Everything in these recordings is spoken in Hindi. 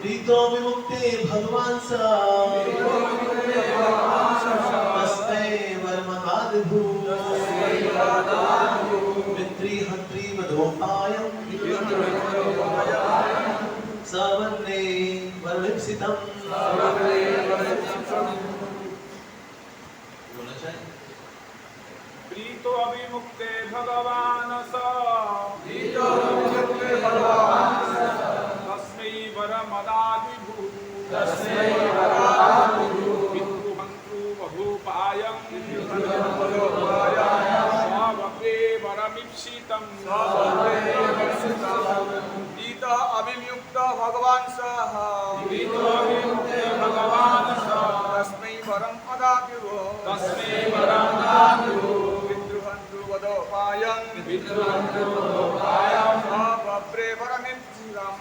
प्रीतो विमुक्ते भगवान सा तस्मै वर्मकादिभू मित्री हंत्री वधोपायं सवन्ने वरलिप्सितं बोलना चाहिए। प्रीतो अभिमुक्ते भगवान स तस्मै वरमदादिभू पितृहन्तृ वधूपायं स्ववप्रे वरमीप्सितं प्रीतो अभिमुक्त भगवान सः तस्मै वरं अदापिवो पितृहन्तृ वधोपायं स्ववप्रे वरमीप्सितं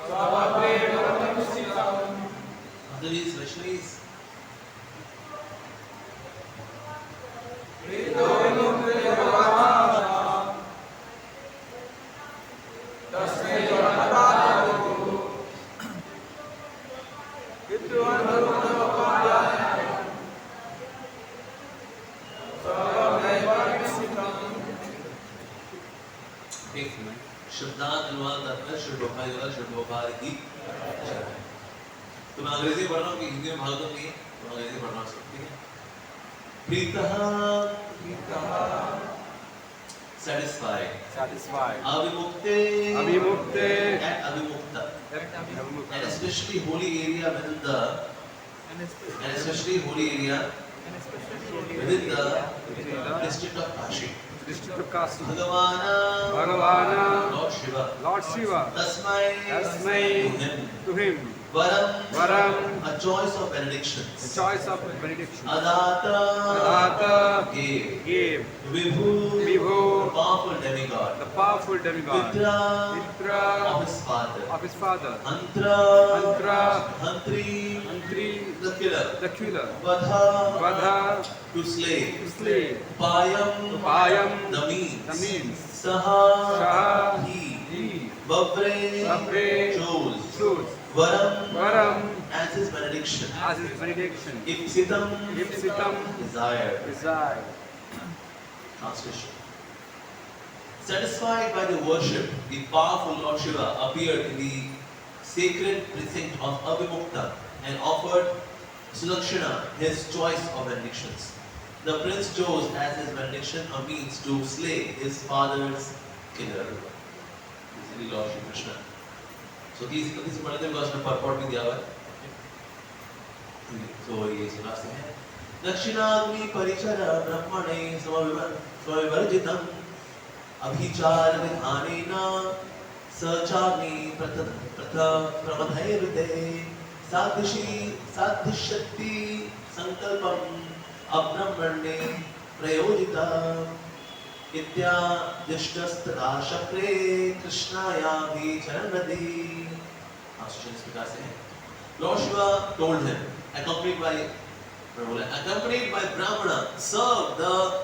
Madhavis, Vaishnavis, एक मिनट शब्दांत अनुवाद करता है शुभोपाय की। तो मैं अंग्रेजी पढ़ रहा हूँ कि हिंदी में भागवत नहीं है, तो अंग्रेजी पढ़ना सकती है। प्रीतः satisfied अविमुक्ते and avimukta and especially holy area within the district of Kashi Bhagavana Lord Shiva tasmai to him varam a choice of benedictions adata gave vibhu the powerful demigod mitra of his father antra hantri the killer vadha to slay upayam the means saha he Vavre chose Varam as his benediction Ipsitam desire. Translation. Satisfied by the worship, the powerful Lord Shiva appeared in the sacred precinct of Avimukta and offered Sudakshina his choice of benedictions. The prince chose as his benediction a means to slay his father's killer. Lord Shri Krishna. So these पढ़ते हैं उसने purport भी दिया हुआ है। तो ये सुनाते हैं। दक्षिणाग्नि परिचर ब्रह्मणे स्वविवर्जितम् अभिचार विधानेन सचाग्नि प्रमथैरुते साध्यशक्ति संकल्पम् अब्रह्मण्ये प्रयोजिता इत्यादिष्टस्तदा शक्रे कृष्णायाभिचरन्नदी। इस प्रकार से Lord Shiva told him, accompanied by Brahmana, serve the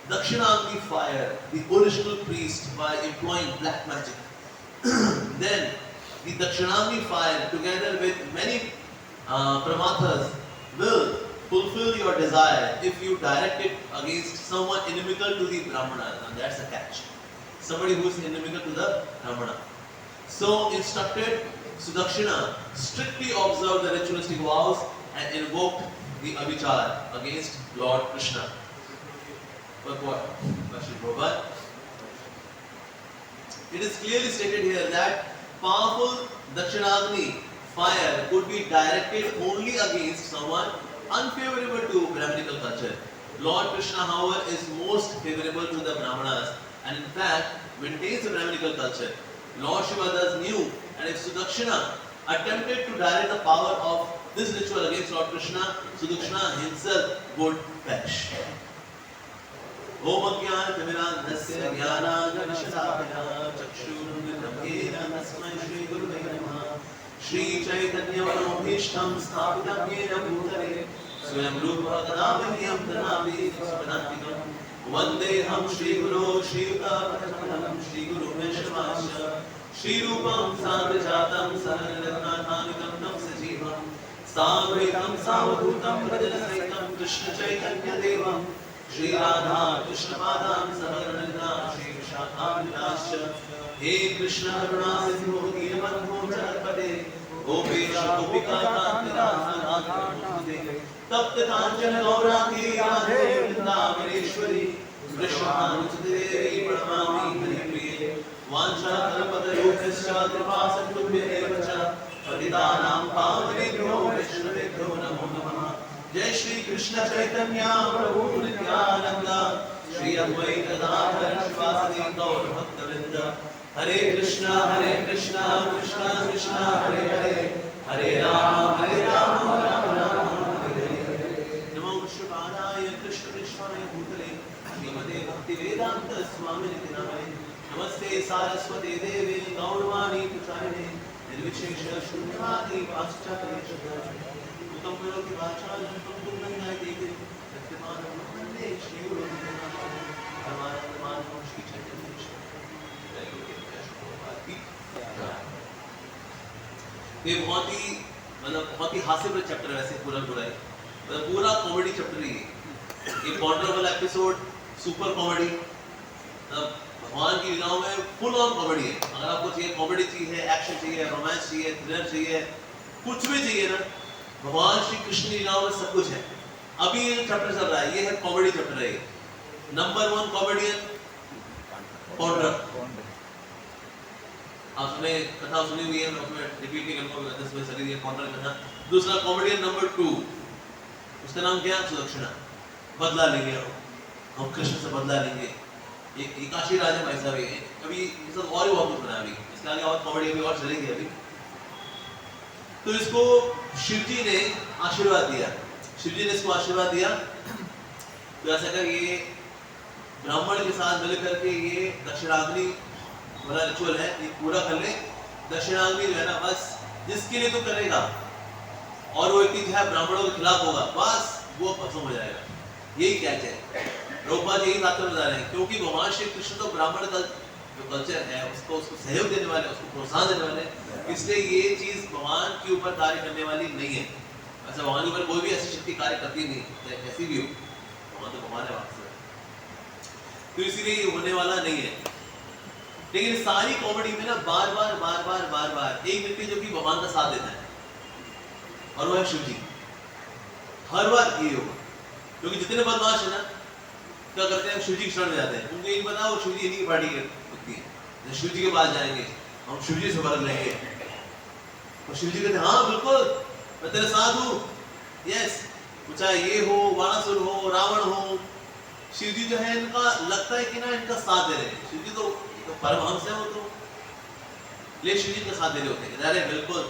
Dakshinagni fire, the original priest, by employing black magic. Then the Dakshinagni fire, together with many pramathas, will fulfill your desire if you direct it against someone inimical to the Brahmana, and that's a catch. Somebody who is inimical to the Brahmana. So instructed, Sudakshina strictly observed the ritualistic vows and invoked the Avichar against Lord Krishna. But what? It is clearly stated here that powerful Dakshinagni fire could be directed only against someone unfavorable to Brahminical culture. Lord Krishna, however, is most favorable to the Brahmanas and in fact maintains the Brahminical culture. Lord Shiva thus knew, and if Sudakshina attempted to direct the power of this ritual against Lord Krishna, Sudakshina himself would perish. Om Ajnana Timirandhasya Jnananjana Chakshurunmilitam Tasmai Shri Gurave Namaha. Shri Chaitanya Manobhishtam Sthapitam Yena Bhutale Swayam Rupa Kadaviham Dhanami Svadantikam Vandeham Shri Guru Shri Yuta Patamalam Shri Guru Veshvasya Shri Rupam Sadhajatam Saharatnathanikam Nam साद्वैतं सावधूतं भजनसहितं Krishna Chaitanya देवं श्री राधा कृष्ण पादां सहगणललिता श्री विशाखान्विताश्च हे कृष्ण करुणा सिंधु दीनबन्धो जगत्पते गोपेश गोपिका कान्त राधा नमोस्तुते तप्त कांचन गौरांगी राधे वृंदावनेश्वरी कृष्णानुसुते देवी प्रणमामि हरिप्रिये वाञ्छाकल्पतरुभ्यश्च कृपा सिन्धुभ्येव च पतितानां पावनेभ्यो वैष्णवेभ्यो नमो नमः जय श्री कृष्ण चैतन्य प्रभु नित्यानंद श्री अद्वैत गदाधर श्रीवासदि गौर भक्तवृंद हरे कृष्णा कृष्णा कृष्णा हरे हरे हरे राम राम राम हरे हरे नमो विष्णुपादाय कृष्ण कृष्णाय भूतले श्रीमते भक्तिवेदांत स्वामिनिति नामिने नमस्ते सारस्वते देवे गौरवाणी प्रचारिणे निर्विशेष शून्यवादी पाश्चात्य उत्तम की भाषा तुम गंगाय देवी सत्यमान वंदे श्री गुरु परमात्मान श्री चैतन्य ये बहुत ही हास्यप्रद चैप्टर है वैसे पूरा मतलब पूरा कॉमेडी चैप्टर ही है ये बॉर्डर वाला एपिसोड सुपर कॉमेडी भगवान की लीलाओं में फुल ऑन कॉमेडी है अगर आपको चाहिए कॉमेडी चाहिए एक्शन चाहिए रोमांस चाहिए थ्रिलर चाहिए कुछ भी चाहिए ना भगवान श्री कृष्ण की लीलाओं में सब कुछ है अभी ये चैप्टर चल रहा है ये है कॉमेडी चैप्टर है नंबर 1 कॉमेडियन पौंड्रक आपने कथा सुनी हुई है मैं उसमें रिपीट नहीं करूंगा दस में सरी कॉन्ट्रैक्ट कथा दूसरा कॉमेडियन नंबर 2 उसका नाम क्या सुदक्षिणा बदला लेंगे हम कृष्ण से बदला लेंगे ये काशी राजा भाई साहब ये अभी ये सब और भी बहुत कुछ बना अभी इसके आगे और कॉमेडी अभी और चलेगी अभी तो इसको शिवजी ने आशीर्वाद दिया शिवजी ने इसको आशीर्वाद दिया तो ऐसा कर ये ब्राह्मण के साथ मिलकर के ये दक्षिणाग्नि वाला रिचुअल है ये पूरा कर ले दक्षिणाग्नि जो है ना बस जिसके लिए तो करेगा और वो व्यक्ति जो है ब्राह्मणों के खिलाफ होगा बस वो भस्म हो जाएगा यही कैच है प्रभुपाद यही बात बता रहे हैं क्योंकि भगवान श्री कृष्ण तो ब्राह्मण का जो कल्चर है उसको सहयोग देने वाले उसको प्रोत्साहन देने वाले इसलिए ये चीज भगवान के ऊपर कार्य करने वाली नहीं है ऐसा भगवान के ऊपर कोई भी ऐसी शक्ति कार्य करती नहीं चाहे कैसी भी हो भगवान तो भगवान है वास्तव तो इसीलिए ये होने वाला नहीं है लेकिन सारी कॉमेडी में ना बार बार एक व्यक्ति जो कि भगवान का साथ देता है और वो है शिव जी हर बार ये होगा क्योंकि जितने बदमाश है ना क्या करते हैं शिव जी की शरण में जाते हैं उनको ये पता वो शिव जी इन्हीं की पार्टी के व्यक्ति है शिव जी के पास जाएंगे हम शिव जी से वर्ग लेंगे और शिव जी कहते हैं हाँ बिल्कुल मैं तेरे साथ हूँ यस चाहे ये हो वाणासुर हो रावण हो शिव जी जो है इनका लगता है कि ना इनका साथ दे रहे हैं शिव जी तो परमहंस है वो तो ले शिव जी का साथ दे रहे होते हैं अरे बिल्कुल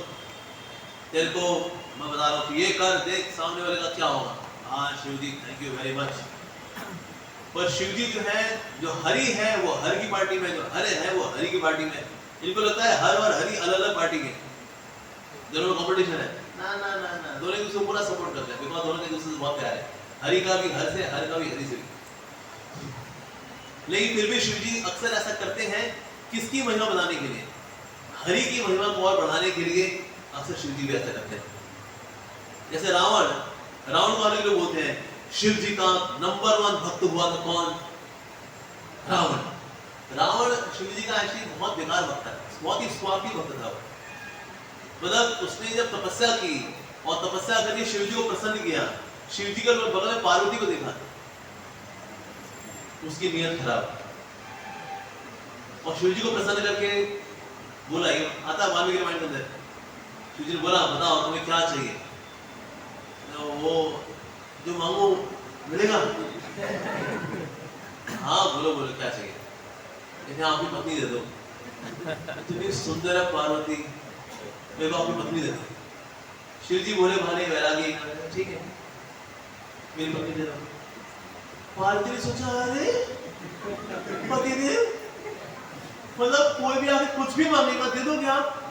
तेरे को मैं बता रहा हूँ ये कर देख सामने वाले का क्या होगा हाँ शिव जी थैंक यू वेरी मच पर शिव जी जो है जो हरि है वो हर की पार्टी में जो हरे है वो हरि की पार्टी में इनको लगता है हर और हरि अलग अलग पार्टी के दोनों में कॉम्पिटिशन है ना ना ना ना दोनों एक दूसरे को पूरा सपोर्ट करते हैं बिकॉज दोनों एक दूसरे से बहुत प्यार है हरि का भी हर से हर का भी हरि से लेकिन फिर भी शिव जी अक्सर ऐसा करते हैं किसकी महिमा बढ़ाने के लिए हरि की महिमा को और बढ़ाने के लिए अक्सर शिव जी भी ऐसा करते हैं जैसे रावण वाले लोग बोलते हैं शिव जी का नंबर 1 भक्त हुआ तो कौन रावण शिव जी का एक्चुअली बहुत बेकार भक्त है बहुत ही स्वार्थी भक्त था मतलब उसने जब तपस्या की और तपस्या करके शिव जी को प्रसन्न किया शिव जी के बगल में पार्वती को देखा उसकी नियत खराब और शिव जी को प्रसन्न करके बोला ये आता वाल्मीकि रामायण के अंदर शिव जी ने बोला बताओ तुम्हें क्या चाहिए तो वो जो मांगो मिलेगा हाँ बोलो क्या चाहिए कहते आपकी पत्नी दे दो इतनी सुंदर है पार्वती मेरे को आपकी पत्नी दे दो शिव जी बोले भाले वैरागी ठीक है मेरी पत्नी दे दो पार्वती ने सोचा अरे पतिदेव मतलब कोई भी आके कुछ भी मांगेगा दे दोगे आप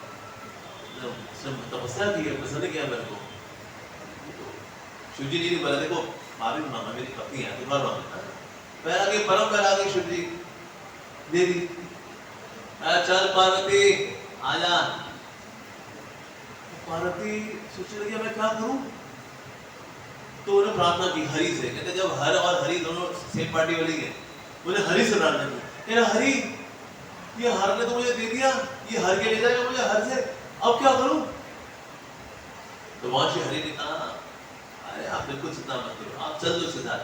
तपस्या की है प्रसन्न किया मेरे को शिव जी ने बोला देखो भाभी मांगा मेरी पत्नी है तो बार मांगा वैरागी परम वैरागी शिव जी दे दी चल पार्वती आजा पार्वती सोचने लगी मैं क्या करूं, तो उन्होंने प्रार्थना की हरि से। कहते जब हर और हरि दोनों सेम पार्टी वाली है, उन्हें हरि से प्रार्थना की, कह रहा हरि ये हर ने तो मुझे दे दिया, ये हर के ले जाएगा मुझे हर से, अब क्या करूं। तो वहां से हरि ने कहा अरे आप बिल्कुल चिंता मत करो, आप चल दो सीधा,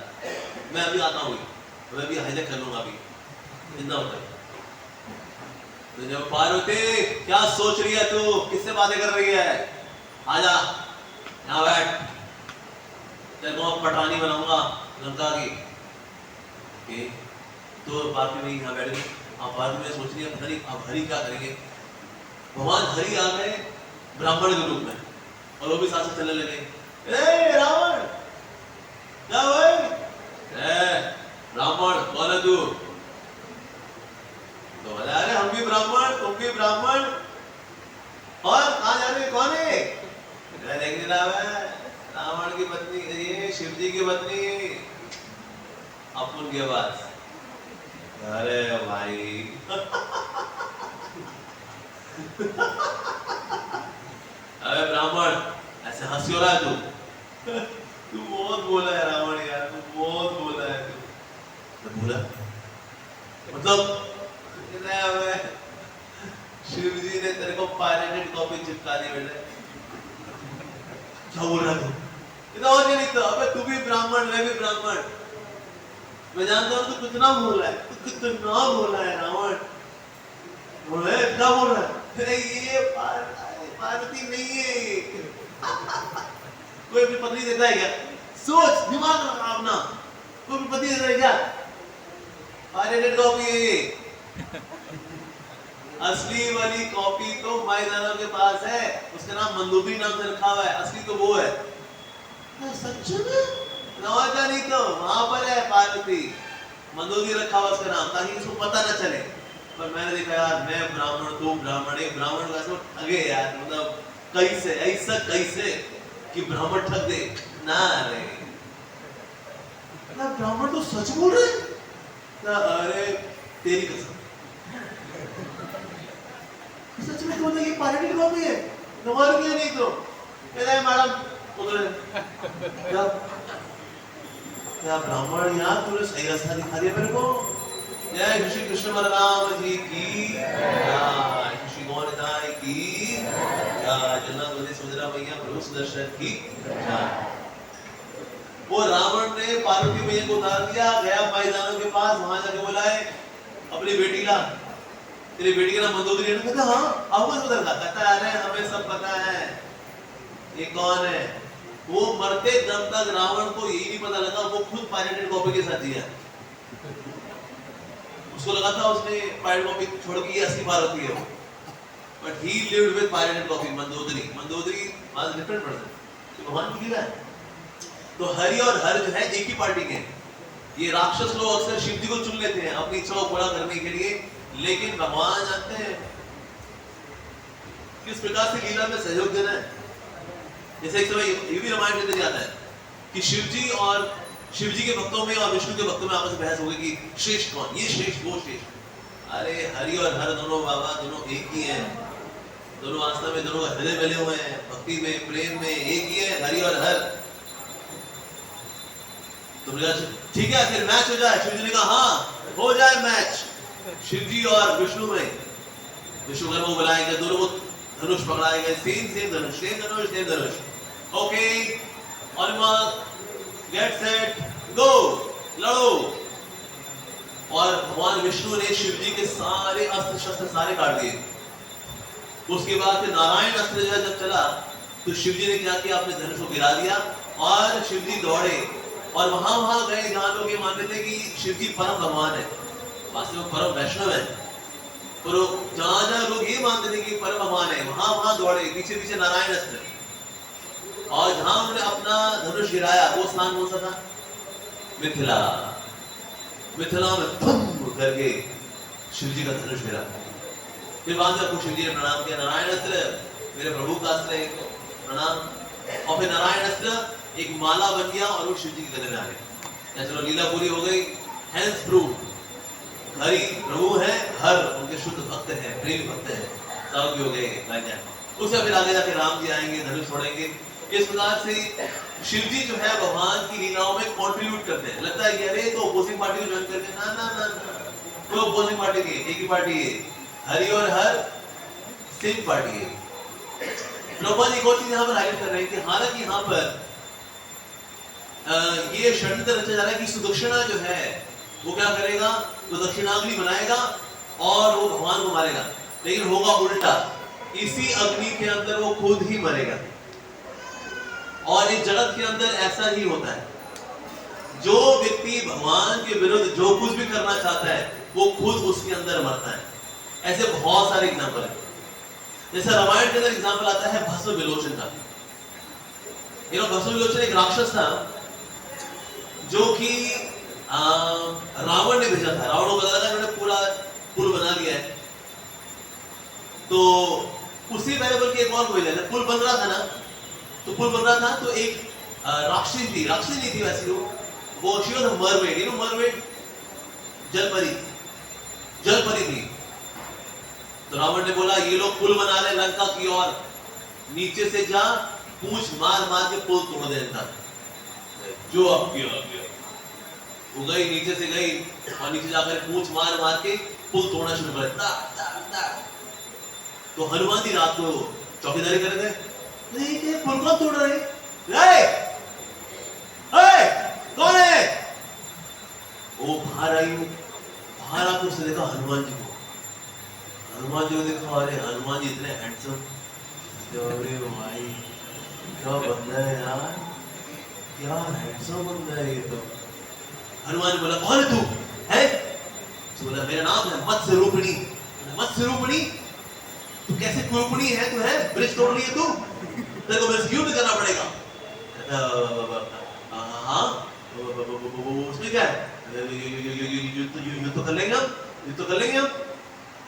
मैं अभी आता हूँ, मैं भी हाईजैक कर लूंगा अभी, चिंता मत करो। तो जब पार्वती क्या सोच रही है तू, किससे बातें कर रही है, आजा यहाँ बैठ, तेरे को पटरानी बनाऊंगा लंका की। तो पार्वती में यहाँ बैठ गई। आप पार्वती में सोच रही है पता नहीं अब हरि क्या करेंगे। भगवान हरि आ गए ब्राह्मण के रूप में और वो भी साथ साथ चलने लगे। ए रावण क्या भाई, ब्राह्मण कौन है तू, तो बोला अरे हम भी ब्राह्मण तुम भी ब्राह्मण, और कहाँ जा रहे कौन है, देखने रावण की पत्नी, ये शिव जी की पत्नी अपुन के पास। अरे भाई अरे ब्राह्मण ऐसे हंसी हो रहा है तू बहुत बोला है रावण यार, तू बहुत बोला है तू। बोला मतलब शिव जी ने तेरे को पायरेटेड कॉपी चिपका दी बेटे, क्या बोल रहा तू, इतना और नहीं लिखता। अबे तू भी ब्राह्मण मैं भी ब्राह्मण, मैं जानता हूँ तू कितना बोला है, तू कितना बोला है रावण, बोले क्या बोल रहा है, ये पार्वती नहीं है कोई अपनी पत्नी देता है क्या, सोच दिमाग लगा अपना, कोई अपनी पत्नी देता है क्या, पायरेटेड कॉपी है ये, असली वाली कॉपी तो मैदानों के पास है, उसका नाम मंदोदरी नाम से रखा हुआ है, असली तो वो है। सच में नवाजा नहीं तो वहां पर है पार्वती, मंदोदरी रखा हुआ उसका नाम, ताकि उसको पता न चले। पर मैंने देखा यार मैं ब्राह्मण तू ब्राह्मण, एक ब्राह्मण वैसे ठगे यार, मतलब कैसे ऐसा कैसे कि ब्राह्मण ठग दे ना रे, ब्राह्मण तो सच बोल रहे ना, अरे तेरी कसम सच में बोलते ये पायरेटेड कॉपी है, नवार किया नहीं तो मैडम उधर क्या ब्राह्मण यार तूने सही रास्ता दिखा दिया मेरे को। जय श्री कृष्ण बलराम जी की जय, श्री गौरताई की जय, जन्नत सुभद्रा मैया प्रभु सुदर्शन की जय। वो रावण ने पार्वती मैया को उतार दिया, गया मैदानों के पास, वहां जाके बोला है अपनी बेटी ला, तेरी बेटी का नाम मंदोदरी है। कहता हाँ आपको पता था, कहता अरे हमें सब पता है ये कौन है। वो मरते दम तक रावण को यही नहीं पता लगा वो खुद पायरेटेड कॉपी के साथ जिया, उसको लगा था उसने पायरेटेड कॉपी छोड़ के ये असली पार्वती है, but he lived with pirated copy Mandodari. Mandodari was different person, तो भगवान की लीला है। तो हरि और हर जो है एक ही पार्टी के, ये राक्षस लोग अक्सर शिव जी को चुन लेते हैं अपनी इच्छा को पूरा करने के लिए, लेकिन भगवान जानते हैं किस प्रकार से लीला में सहयोग देना है। जैसे एक समय ये भी रामायण में देखा जाता है कि शिव जी के भक्तों में और विष्णु के भक्तों में आपस में बहस हो गई कि श्रेष्ठ कौन, ये श्रेष्ठ वो श्रेष्ठ। अरे हरि और हर दोनों बाबा दोनों एक ही हैं, दोनों आस्था में दोनों का हृदय मिले हुए हैं, भक्ति में प्रेम में एक ही है हरि और हर। तुमने कहा ठीक है फिर मैच हो जाए, शिव जी ने कहा हाँ हो जाए मैच शिव जी और विष्णु में। विश्वकर्मा को बुलाएंगे, दोनों को धनुष पकड़ाएंगे, सेम धनुष। Okay on mark get set go, लड़ो। और भगवान विष्णु ने शिव जी के सारे अस्त्र शस्त्र सारे काट दिए। उसके बाद फिर नारायण अस्त्र जब चला तो शिव जी ने क्या किया, अपने धनुष को गिरा दिया और शिव जी दौड़े और वहां गए जहां लोग ये मानते थे कि शिव जी परम भगवान है, वास्तव में परम वैष्णव है। तो जहां लोग ये मानते थे कि परम भगवान है वहां दौड़े, पीछे नारायण अस्त्र। और जहां उन्होंने अपना धनुष गिराया वो स्थान कौन सा था, मिथिला में बम करके शिव जी का धनुष गिरा। फिर बाद में आपको शिव जी ने प्रणाम किया, नारायण अस्त्र मेरे प्रभु का अस्त्र है प्रणाम। और फिर नारायण अस्त्र एक माला बन गया और वो शिव जी के गले में आ गया। चलो लीला पूरी हो गई। हेंस प्रूव हरि प्रभु है, हर उनके शुद्ध भक्त हैं, प्रेम भक्त हैं, सब हो गए। उससे फिर आगे जाके राम जी आएंगे, धनुष छोड़ेंगे। इस प्रकार से शिव जी जो है भगवान की लीलाओं में कंट्रीब्यूट करते हैं। लगता है कि अरे तो अपोजिंग पार्टी को ज्वाइन करके, ना ना ना ना, कोई अपोजिंग पार्टी नहीं, एक ही पार्टी है, हरि और हर सिंह पार्टी है। प्रभुपाद जी एक और चीज यहाँ पर हाईलाइट कर रहे हैं कि हालांकि यहाँ पर ये षड्यंत्र रचा जा रहा है कि सुदक्षिणा जो है वो क्या करेगा, तो दक्षिणाग्नि बनाएगा और वो भगवान को मारेगा, लेकिन होगा उल्टा, इसी अग्नि के अंदर वो खुद ही मरेगा। और इस जगत के अंदर ऐसा ही होता है, जो व्यक्ति भगवान के विरुद्ध जो कुछ भी करना चाहता है वो खुद उसके अंदर मरता है। ऐसे बहुत सारे एग्जाम्पल है। जैसे रामायण के अंदर एग्जाम्पल आता है भस्म विलोचन का। भस्म विलोचन एक राक्षस था जो कि रावण ने भेजा था। रावण को पता लगा मैंने पूरा पुल बना लिया है, तो उसी पहले बल्कि एक और को भेजा था। पुल बन रहा था ना, तो पुल बन रहा था तो एक राक्षसी थी, राक्षसी नहीं थी वैसे वो she was a mermaid, mermaid, जलपरी थी। तो रावण ने बोला ये लोग पुल बना रहे लंका की ओर, नीचे से जा, पूंछ मार मार के पुल तोड़ देता। जो अब किया वो गई, नीचे से गई और नीचे जाकर पूंछ मार मार के पुल तोड़ना शुरू कर दिया। तो हनुमान जी रात को चौकीदारी कर रहे थे, पुल कौन तोड़ रहे? कौन है? वो बाहर आई, बाहर आकर उसने देखा हनुमान जी को। हनुमान जी को देखा, अरे हनुमान जी इतने हैंडसम, अरे भाई क्या बंदा है यार, क्या हैंडसम बंदा है ये तो। हनुमान जी बोला कौन है तू? है? तो बोला मेरा नाम है मत्स्य रूपिणी। मत्स्य रूपिणी? तू कैसे कुरूपिणी है? तू है ब्रिज तोड़ रही है तू? तेरे को मेरे से युद्ध करना पड़ेगा। हाँ उसमें क्या है, युद्ध तो कर लेंगे हम, युद्ध तो कर लेंगे हम।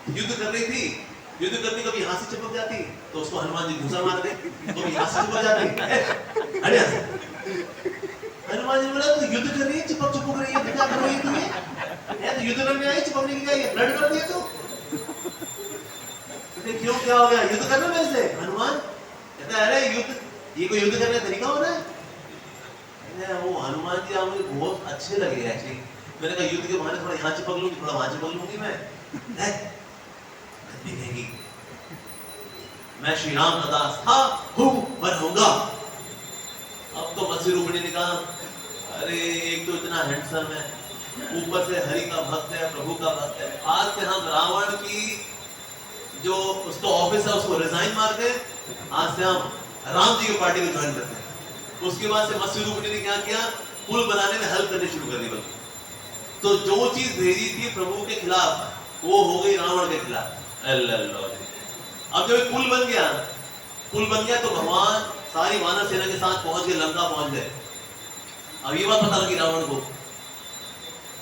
युद्ध कर रही थी, युद्ध करनी कभी यहाँ से चिपक जाती तो उसको हनुमान जी घूसा मार दे, तो यहाँ से चिपक जाती। हनुमान जी बोला तो युद्ध कर रही है, चिपक रही है, क्या कर रही है तुम्हें? तो युद्ध करने आई, चिपकने की क्या ब्लड कर दिया तू? क्यों, क्या हो गया? युद्ध करना मेरे से? हनुमान कहता है अरे युद्ध, ये कोई युद्ध करने का तरीका हो रहा है? वो हनुमान जी आप मुझे बहुत अच्छे लगे एक्चुअली। मैंने कहा युद्ध के बहाने थोड़ा यहाँ चिपक लूंगी, थोड़ा वहां चिपक लूंगी मैं श्री राम का दास था, हूं पर होऊंगा। अब तो मत्स्य रूपिणी ने कहा अरे एक तो इतना हैंडसम है, ऊपर से हरि का भक्त है, प्रभु का भक्त है, आज से हम रावण की जो उसका ऑफिस है उसको रिजाइन मार के आज से हम राम जी की पार्टी को ज्वाइन करते हैं। उसके बाद से मत्स्य रूपिणी ने क्या किया, पुल बनाने में हेल्प करनी शुरू कर दी। तो जो चीज भेजी थी प्रभु के खिलाफ वो हो गई रावण के खिलाफ। अब जब पुल बन गया तो भगवान सारी वानर सेना के साथ पहुंच गए, लंका पहुंच गए। अब ये बात पता लगी रावण को,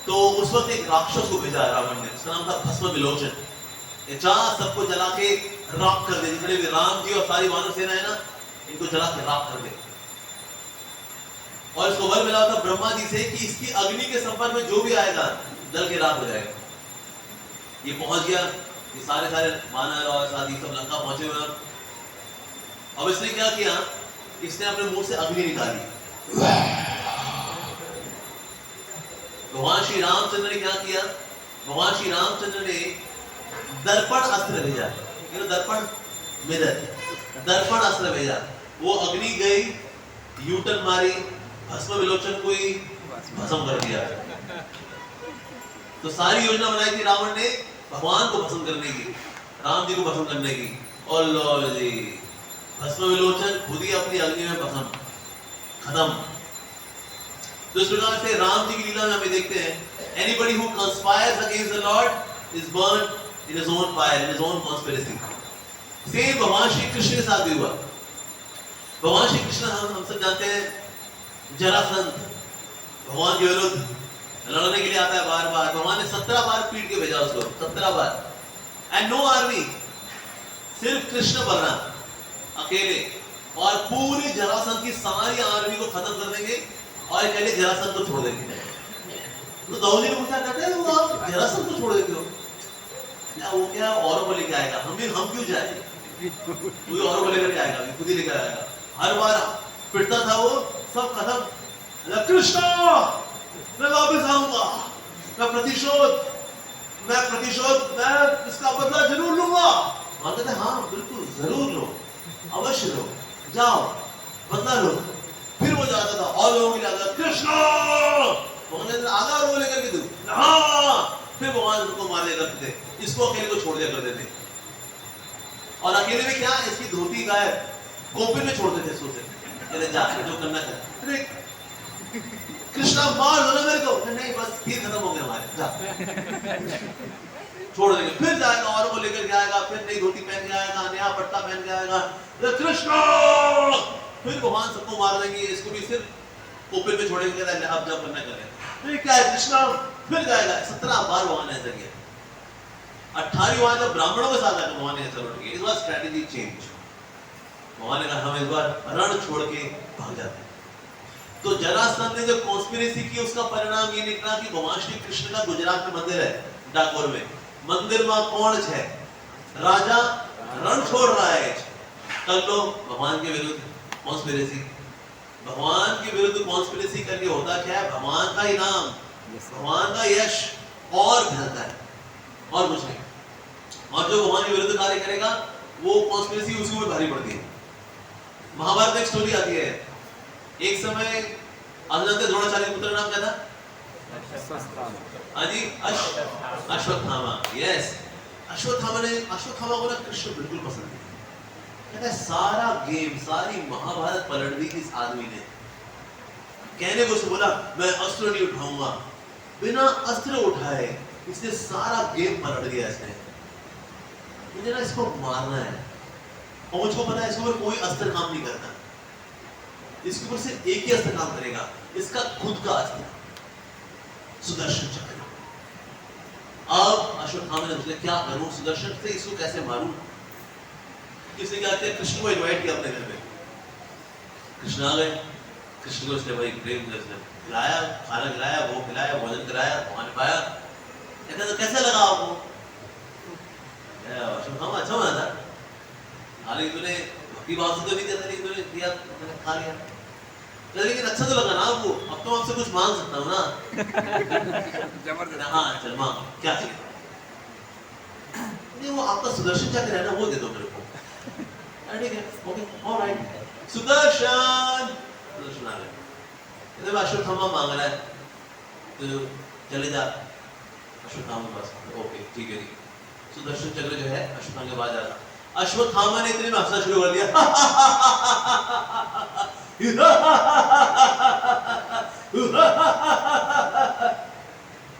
तो उस वक्त एक राक्षस को भेजा रावण ने, उसका नाम था भस्म विलोचन। सबको जला के राख कर दे, जितने भी राम जी और सारी वानर सेना है ना, इनको जला के राख कर दे। और इसको वर मिला था ब्रह्मा जी से कि इसकी अग्नि के संपर्क में जो भी आएगा जल के राख हो जाएगा। ये पहुंच गया, ये सारे वानर और साथी सब लंका पहुंचे हुए। अब इसने क्या किया, इसने अपने मुंह से अग्नि निकाली। भगवान श्री रामचंद्र ने क्या किया, भगवान श्री रामचंद्र ने दर्पण अस्त्र भेजा। दर्पण मिरर, दर्पण अस्त्र भेजा। वो अग्नि गई, यूटर्न मारी, भस्म विलोचन को ही भस्म कर दिया। तो सारी योजना बनाई थी रावण ने भगवान को भस्म करने की, राम जी को भस्म करने की, और लो जी भस्म विलोचन खुद ही अपनी अग्नि में भस्म, खत्म। तो इस प्रकार से राम जी की लीला में हमें देखते हैं, anybody who conspires against the Lord is burned in his own fire, in his own conspiracy. Same भगवान श्री कृष्ण के साथ भी हुआ। भगवान श्री कृष्ण हम सब जानते हैं, जरासंध भगवान के विरुद्ध लड़ने के लिए आता है बार बार। भगवान ने 17 बार पीट के भेजा उसको, 17 बार, एंड नो आर्मी, सिर्फ कृष्ण बलराम अकेले, और पूरी जरासंध की सारी आर्मी को खत्म कर देंगे और कहले जरासंध को छोड़ देंगे। तो द्रौपदी ने पूछा, कहते हैं वो जरासंध को छोड़ देते हो क्या? वो क्या औरों को लेके आएगा, हम क्यों जाए? कोई और को लेकर के आएगा, खुद ही लेकर आएगा। हर बार पिटता था वो, सब खत्म। कृष्ण मैं वापस आऊंगा, मैं प्रतिशोध मैं इसका बदला जरूर लूंगा। वहां कहते हाँ बिल्कुल जरूर लो, अवश्य लो, जाओ बदला लो। फिर वो जाता था और लोगों के लिए आता कृष्ण आगा रो लेकर के तू हाँ, फिर भगवान उनको मार दिया करते थे, इसको अकेले को छोड़ दिया करते थे। और अकेले में क्या, इसकी धोती गायब, गोपिन में छोड़ते थे इसको से, जा जो करना कर। कृष्णा मार दो ना मेरे को, नहीं बस फिर खत्म हो गया हमारे, जा छोड़ देंगे। फिर जाएगा और को लेकर के आएगा, फिर नई धोती पहन के आएगा, नया पट्टा पहन के आएगा, कृष्णा फिर भगवान सबको मार देंगे, इसको भी सिर्फ गोपिन में छोड़ेंगे, अब जब करना करें। फिर क्या है, कृष्णा फिर जाएगा। 17 बार भगवान ने ऐसा किया। 18वीं बार जब ब्राह्मणों के साथ आकर भगवान ने ऐसा लौट किया, इस बार स्ट्रेटेजी चेंज। भगवान ने कहा हम इस बार रण छोड़ के भाग जाते हैं। तो जरासंध ने जो कॉन्स्पिरेसी की, उसका परिणाम ये निकला कि भगवान श्री कृष्ण का गुजरात में मंदिर है, डाकोर में मंदिर में कौन है, राजा रण छोड़ रहा है। कल लोग भगवान के विरुद्ध कॉन्स्पिरेसी, भगवान के विरुद्ध कॉन्स्पिरेसी करके होता क्या है, भगवान का इनाम, भगवान का यश और फैलता है और कुछ नहीं। और जो भगवान के विरुद्ध कार्य करेगा वो कॉन्स्पिरेसी उसी में भारी पड़ती है। महाभारत एक स्टोरी आती है, एक समय अनंत द्रोणाचार्य के पुत्र नाम क्या था, हाजी अश्वत्थामा। यस, अश्वत्थामा को ना कृष्ण बिल्कुल पसंद नहीं। कहता है सारा गेम, सारी महाभारत पलट दी इस आदमी ने। कहने को बोला मैं अस्त्र नहीं उठाऊंगा, बिना अस्त्र उठाए इसने सारा गेम पलट दिया इसने। मुझे ना इसको मारना है, और मुझको पता है इसके ऊपर कोई अस्त्र काम नहीं करता, इसके ऊपर सिर्फ एक ही अस्त्र काम करेगा, इसका खुद का अस्त्र, सुदर्शन चक्र। अब अश्वत्थामा ने सोचा क्या करूं, सुदर्शन से इसको कैसे मारूं। किसने क्या किया, कृष्ण को इनवाइट किया अपने घर में। कृष्ण आ गए, कृष्ण को उसने भाई प्रेम से खिलाया, खाना खिलाया, वो खिलाया, भोजन कराया, खाना पाया। कहता तो कैसा लगा आपको, अश्वत्थामा अच्छा बना था, हालांकि तूने भक्ति भाव से तो नहीं कहता, लेकिन तूने दिया, मैंने खा लिया, लेकिन अच्छा तो लगा ना आपको, अब तो आपसे कुछ मांग सकता हूँ ना। हाँ चल मांग, क्या चाहिए। नहीं वो आपका सुदर्शन चक्र है ना, वो दे दो मेरे को। ठीक है, ओके, ऑलराइट, सुदर्शन आ गया। अश्वत्थामा मांग रहा है, तो चले जा अश्वत्थामा के पास। ओके ठीक है, सुदर्शन चक्र जो है अश्वत्थामा के पास जाता। अश्वत्थामा ने इतने में हंसना शुरू कर दिया।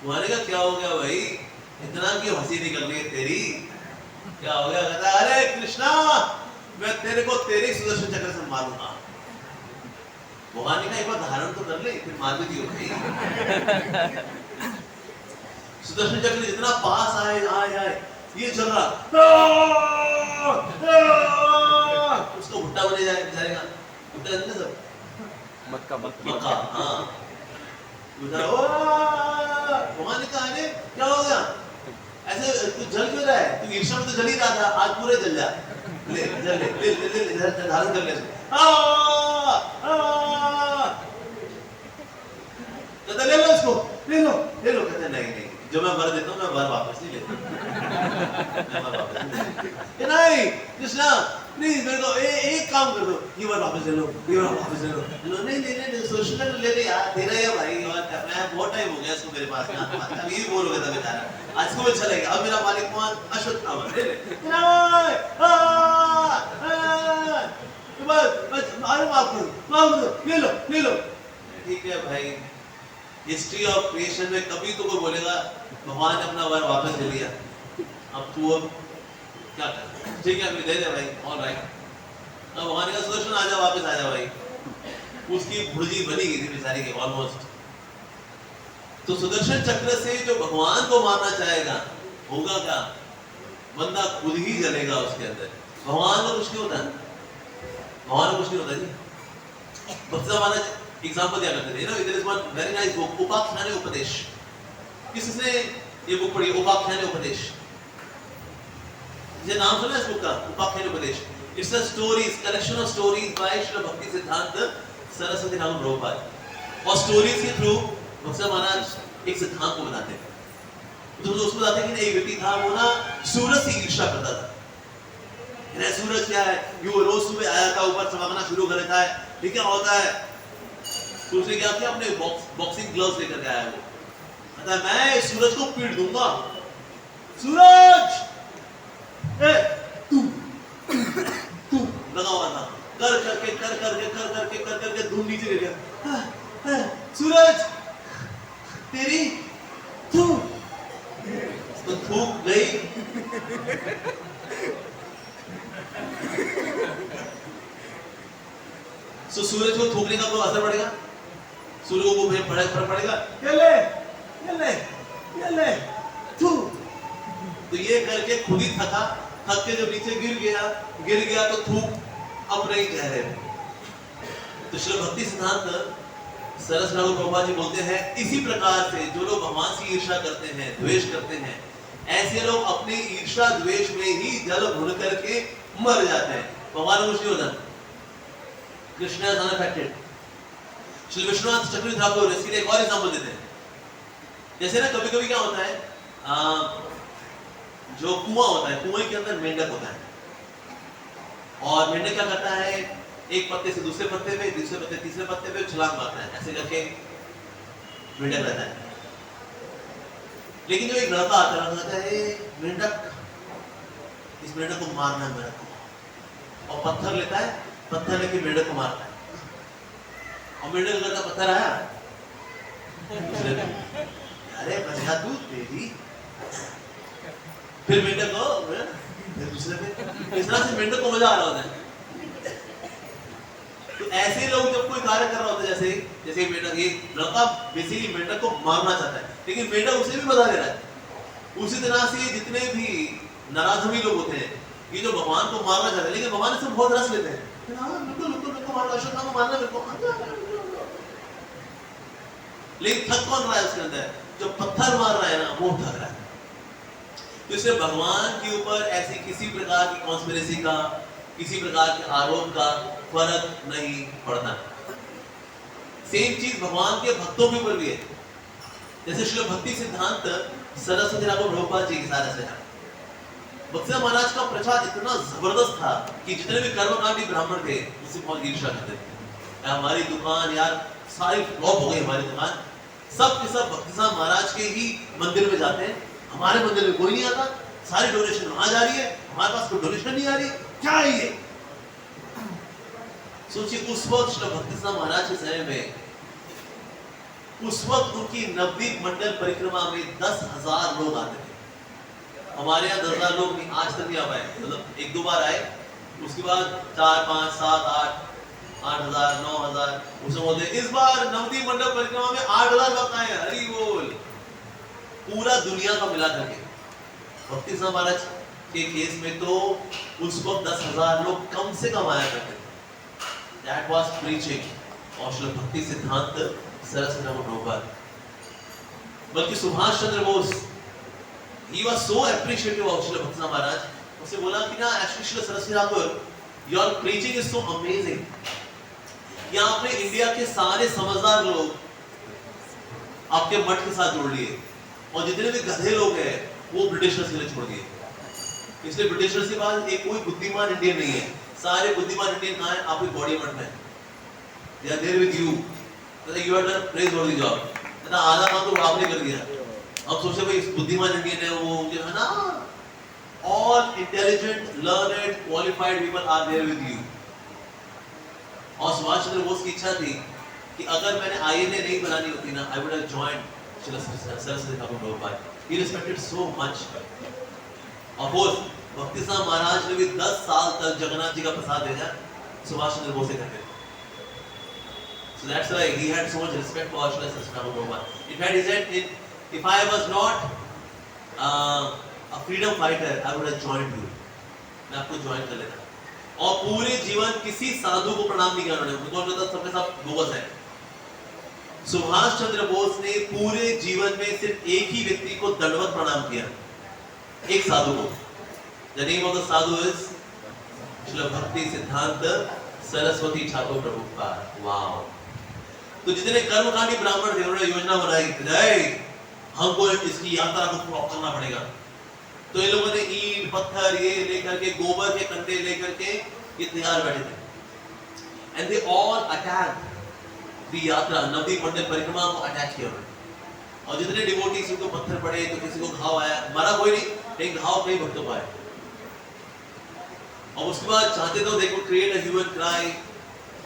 तुम्हारे का क्या हो गया भाई, इतना क्यों हंसी निकल रही है तेरी, क्या हो गया। कहता अरे कृष्णा मैं तेरे को तेरे सुदर्शन चक्र से मारूंगा। भगवान ने कहा एक बार धारण तो कर ले, फिर मार भी दियो भाई। सुदर्शन चक्र जितना पास आए ये चल रहा, उसको भुट्टा बने जाएगा, भुट्टा जानते सब, मक्का। हाँ भगवान ने कहा अरे क्या हो गया, ऐसे तू जल क्यों रहा है, तू ईर्ष्या में तो जल ही रहा था, आज पूरे जल जा, ले धारण कर ले। कहता ले लो इसको, ले लो। कहते नहीं जो मैं वर देता हूँ मैं वर वापस नहीं लेता। नहीं कृष्णा प्लीज मेरे को एक काम कर दो, ये वर वापस ले लो, ये वर वापस ले लो। नहीं सोचना तो ले ले यार, तेरा ही भाई, और मैं बहुत टाइम हो गया इसको मेरे पास ना, अभी बोर हो गया था बेचारा, आज को अच्छा लगेगा। अब मेरा मालिक कौन, अश्वत्थामा। ले ले अरे माफ करो, ले लो। ठीक है भाई, हिस्ट्री ऑफ क्रिएशन में कभी तो कोई बोलेगा भगवान ने अपना वर वापस ले लिया, अब तू अब क्या कर, ठीक है अभी दे दे भाई, ऑलराइट। अब भगवान का सुदर्शन आजा, वापस आजा भाई। उसकी भुर्जी बनी गई थी बेचारी की ऑलमोस्ट। तो सुदर्शन चक्र से जो भगवान को मारना चाहेगा होगा क्या, बंदा खुद ही जलेगा उसके अंदर। भगवान को कुछ नहीं होता, भगवान को कुछ नहीं होता जी। भक्ति माना एग्जांपल दिया करते थे, you know, there is one very nice book, उपाख्यान उपदेश। किसने ये बुक पढ़ी, उपाख्यान उपदेश? ये नाम सुना है इस बुक का, उपाख्यान उपदेश। It's a stories, collection of stories bye Shri भक्ति सिद्धांत सरस्वती ठाकुर प्रभुपाद। और स्टोरीज के थ्रू भक्ति महाराज एक सिद्धांत को बताते हैं। तो उसमें बताते हैं कि एक व्यक्ति था, वो ना सूरज से ईर्ष्या करता था। सूरज क्या है, वो रोज सुबह आया था, ऊपर चमकना शुरू कर देता है, ठीक क्या होता है, तो उसने क्या किया, अपने बॉक्सिंग ग्लव्स लेकर आया। वो कहता है मैं सूरज को पीट दूंगा। सूरज तू लगा हुआ था, कर करके धूम नीचे गिर गया। सूरज तेरी तू तो थूक गई। सो सूरज को थूकने का कोई असर पड़ेगा? सूर्य को फर्क पड़ेगा? ये ले थू। तो ये करके खुद ही थक के जब नीचे गिर गया तो थूक अपने ही चेहरे में। तो श्री भक्ति सिद्धांत सरस्वती ठाकुर प्रभुपाद जी बोलते हैं, इसी प्रकार से जो लोग भगवान से ईर्ष्या करते हैं, द्वेष करते हैं, ऐसे लोग अपने ईर्ष्या द्वेष में ही जल भुन करके मर जाते हैं। भगवान को कुछ नहीं होता। Krishna is unaffected. श्री विश्वनाथ चक्रवर्ती ठाकुर इसके लिए एक और एग्जांपल देते हैं। जैसे ना कभी-कभी क्या होता है, जो कुआं होता है, कुएं के अंदर मेंढक होता है, और मेंढक क्या करता है, एक पत्ते से दूसरे पत्ते पे, दूसरे पत्ते तीसरे पत्ते पे छलांग मारता है, ऐसे करके मेंढक रहता है। लेकिन जो एक लड़का आता है, मेंढक, इस मेंढक को मारना है मेरे को, और पत्थर लेता है, पत्थर लेके मेंढक को मारता है, और मेंढक करता पत्थर आया, अरे बचा तू तेरी, फिर मेंढक को फिर दूसरे पे, इस तरह से मेंढक को मजा आ रहा होता है। तो ऐसे लोग जब कोई कार्य कर रहा होता है, जैसे मेंढक, ये लड़का बेसिकली मेंढक को मारना चाहता है, लेकिन मेंढक उसे भी बता दे रहा है। उसी तरह से जितने भी नराधमी लोग होते हैं, ये जो भगवान को मारना चाहते हैं, लेकिन भगवान इसमें बहुत रस लेते हैं, लेकिन थक कौन रहा है उसके अंदर? जो पत्थर मार रहा है ना, वो थक रहा है। तो इसलिए भगवान के ऊपर ऐसी किसी प्रकार की कॉन्स्पिरेसी का, किसी प्रकार के आरोप का फर्क नहीं पड़ता। सेम चीज भगवान के भक्तों के ऊपर भी है। जैसे श्री भक्ति सिद्धांत सरस्वती ठाकुर प्रभुपाद जी के साथ ऐसे है। भक्ति महाराज का प्रचार इतना जबरदस्त था कि जितने भी कर्मकांडी ब्राह्मण थे, उससे बहुत ईर्ष्या करते थे। हमारी दुकान यार सारी फ्लॉप हो गई, हमारी दुकान, सब के सब भक्ति साहब महाराज के ही मंदिर में जाते हैं, हमारे मंदिर में कोई नहीं आता, सारी डोनेशन वहां जा रही है, हमारे पास कोई डोनेशन नहीं आ रही, क्या है ये? सोचिए उस वक्त श्री भक्ति साहब महाराज के समय में, उस वक्त उनकी नवदीप मंडल परिक्रमा में 10,000 लोग आते थे। हमारे यहाँ 10,000 लोग नहीं, आज तक नहीं आ पाए, मतलब एक दो बार आए, उसके बाद 4, 5, 7, 8, 8,000, 9,000 उसमें बोलते। इस बार नवदीप मंडल परिक्रमा में 8,000 भक्त आए, हरि बोल, पूरा दुनिया का मिला करके। भक्ति साहब महाराज के केस में तो उस वक्त 10,000 लोग कम से कम आया करते थे। That was preaching और श्री भक्ति सिद्धांत सरस्वती ठाकुर प्रभुपाद। बल्कि Subhash Chandra Bose, he was so appreciative of Shri भक्ति साहब महाराज, उससे बोला कि ना actually Shri Saraswati Thakur, your preaching is so amazing। यहाँ आपने इंडिया के सारे समझदार लोग आपके मठ के साथ जोड़ लिए, और जितने भी गधे लोग हैं वो ब्रिटिशर्स के लिए छोड़ दिए। इसलिए ब्रिटिशर्स के पास एक कोई बुद्धिमान इंडियन नहीं है, सारे बुद्धिमान इंडियन कहाँ हैं? आपके बॉडी मठ में, they are there with you, you have done praiseworthy job। आधा काम तो आपने कर दिया। अब सोचे भाई बुद्धिमान इंडियन है वो, जो है ना, all intelligent, learned, qualified people are there with you। और सुभाष चंद्र बोस की इच्छा थी कि अगर मैंने INA नहीं बनानी होती ना, I would have joined Saraswati Thakur Prabhupada. He respected so much। Of course, भक्ति साहब महाराज ने भी 10 साल तक जगन्नाथ जी का प्रसाद भेजा सुभाष चंद्र बोस से करके। So that's why he had so much respect for Saraswati Thakur Prabhupada. In fact, he said, if I was not a freedom fighter, I would have joined you। मैं आपको ज्वाइन कर लेता। और पूरे जीवन किसी साधु को प्रणाम नहीं किया उन्होंने, उनको सबके सब बोगस है। सुभाष चंद्र बोस ने पूरे जीवन में सिर्फ एक ही व्यक्ति को दंडवत प्रणाम किया, एक साधु को। The name of the sadhu is Srila Bhakti Siddhanta Saraswati Thakur Prabhupada. Wow. तो जितने कर्मकांडी ब्राह्मण थे उन्होंने योजना बनाई, हमको इसकी यात्रा को क्रॉप करना पड़ेगा। तो ये लोगों ने ईंट पत्थर ये लेकर के, गोबर के कंडे लेकर के ये तैयार बैठे थे। And they all attacked the यात्रा, नवदीप मंदिर परिक्रमा को अटैक किया उन्होंने। और जितने डिवोटीज को पत्थर पड़े, तो किसी को घाव आया, मरा कोई नहीं, एक घाव कई भक्तों को आया। और उसके बाद चाहते तो देखो क्रिएट अ ह्यूमन क्राई,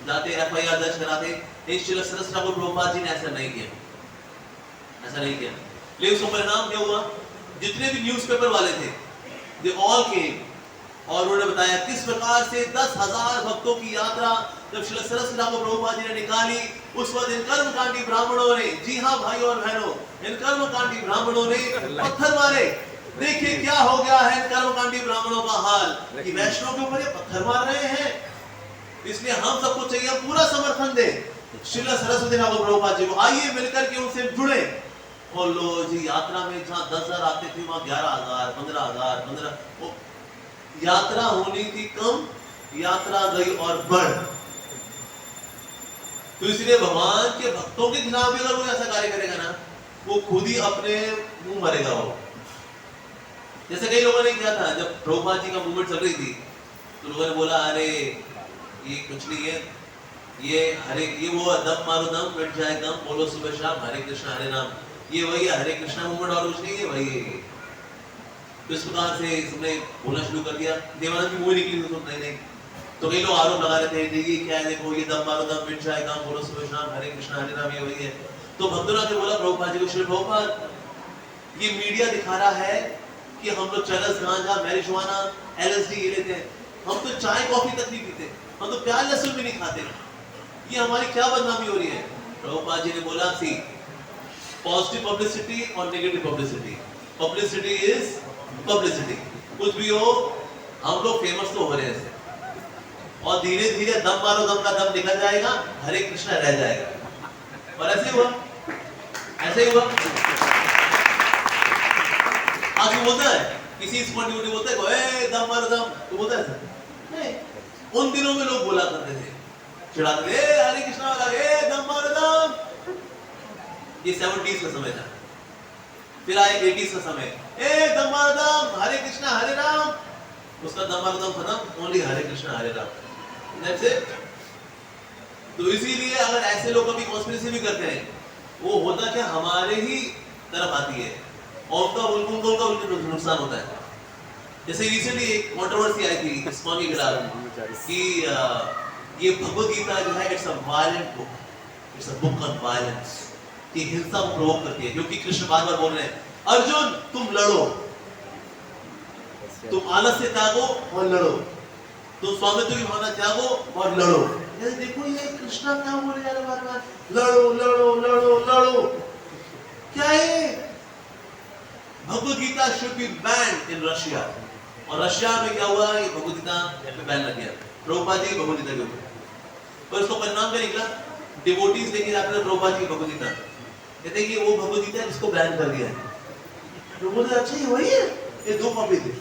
जाते एफआईआर दर्ज कराते। श्रील सरस्वती ठाकुर प्रभुपाद जी ने ऐसा नहीं किया, ऐसा नहीं किया। लेकिन उसका परिणाम क्या हुआ? जितने भी न्यूज़पेपर वाले थे, दे ऑल केम, और उन्होंने बताया किस प्रकार से 10,000 भक्तों की यात्रा जब श्रील सरस्वती ठाकुर प्रभुपाद जी ने निकाली, उस वक्त इन कर्मकांडी ब्राह्मणों ने, जी हाँ भाई और बहनों, इन कर्मकांडी ब्राह्मणों ने पत्थर मारे। देखिए क्या हो गया है इन कर्मकांडी ब्राह्मणों का हाल, कि वैष्णव के ऊपर ये पत्थर मार रहे हैं। इसलिए हम सबको चाहिए पूरा समर्थन दें श्रील सरस्वती ठाकुर प्रभुपाद जी को। आइए मिलकर के उनसे जुड़े। और लो जी, यात्रा में जहाँ 10,000 आते थे वहां 11,000, 15,000, यात्रा होनी थी कम, यात्रा गई और बढ़। तो इसलिए भगवान के भक्तों के खिलाफ भी अगर वो ऐसा कार्य करेगा ना, वो खुद ही अपने मुंह मरेगा। वो जैसे कई लोगों ने किया था, जब प्रभुपाद जी का मूवमेंट चल रही थी, तो लोगों ने बोला अरे ये कुछ नहीं है, ये वो दम मारो दम मिट जाए गम, बोलो सुबह शाम हरे कृष्ण हरे नाम, ये वही है हरे कृष्णा मूवमेंट और कुछ नहीं है, वही है। तो इस प्रकार से सबने बोलना शुरू कर दिया। देवानंद की मूवी निकली तो नहीं, तो कई लोग आरोप लगा रहे थे ये क्या है, देखो ये दम मारो दम मिट जाए गम, बोलो सुबह शाम हरे कृष्ण हरे नाम, ये वही है। तो भक्तों ने बोला प्रभुपाद जी को, श्री प्रभुपाद ये मीडिया दिखा रहा है कि हम लोग चरस गांजा मैरिजुआना एलएसडी ये लेते हैं, हम तो चाय कॉफी तक नहीं पीते, हम तो प्याज लहसुन भी नहीं खाते, ये हमारी क्या बदनामी हो रही है? प्रभुपाद जी ने बोला सी पॉजिटिव पब्लिसिटी और negative publicity. Publicity is publicity, कुछ भी हो हम लोग फेमस तो हो रहे हैं, और धीरे धीरे दम मारो दम का दम निकल जाएगा, हरे कृष्णा रह जाएगा। और ऐसे हुआ, ऐसे ही हुआ। आज बोलता है किसी स्पॉट ड्यूटी बोलता है दम मारो दम, तो बोलता है नहीं। उन दिनों में लोग बोला करते थे, चिढ़ाते थे हरे कृष्णा वाला, दम मारो दम। ये 70s का समय था। फिर आए 80s का समय, दम मारो दम हरे कृष्णा हरे राम, उसका दम मारो दम खत्म, only Hare Krishna Hare Ram. That's it. तो इसीलिए अगर ऐसे लोग कभी कॉन्स्पिरेसी भी करते हैं, वो होता क्या हमारे ही तरफ आती है, और उनका नुकसान होता है। जैसे रिसेंटली एक कंट्रोवर्सी आई थी इस्कॉन के खिलाफ कि ये भगवद गीता जो है it's a violent book, it's a book on violence, कि हिंसा को प्रोवोक करती है। क्योंकि कृष्ण बार-बार बोल रहे हैं अर्जुन तुम लड़ो, तुम आलस्य त्यागो और लड़ो, तुम स्वामित्व की भावना त्यागो और लड़ो। देखो ये कृष्णा क्या बोले जा रहे बार-बार, लड़ो लड़ो लड़ो लड़ो, क्या है? Bhagavad Gita should be banned in Russia, और रशिया में क्या हुआ, ये भगवद गीता पे बैन लग गया प्रभुपाद जी की भगवद गीता के ऊपर। पर इसका परिणाम क्या निकला? डिवोटीज लेके जाते हैं प्रभुपाद जी की भगवद गीता, कहते हैं कि वो भगवद गीता है जिसको बैन कर दिया है। तो बोलते अच्छा ये वही है, ये 2 कॉपी दे,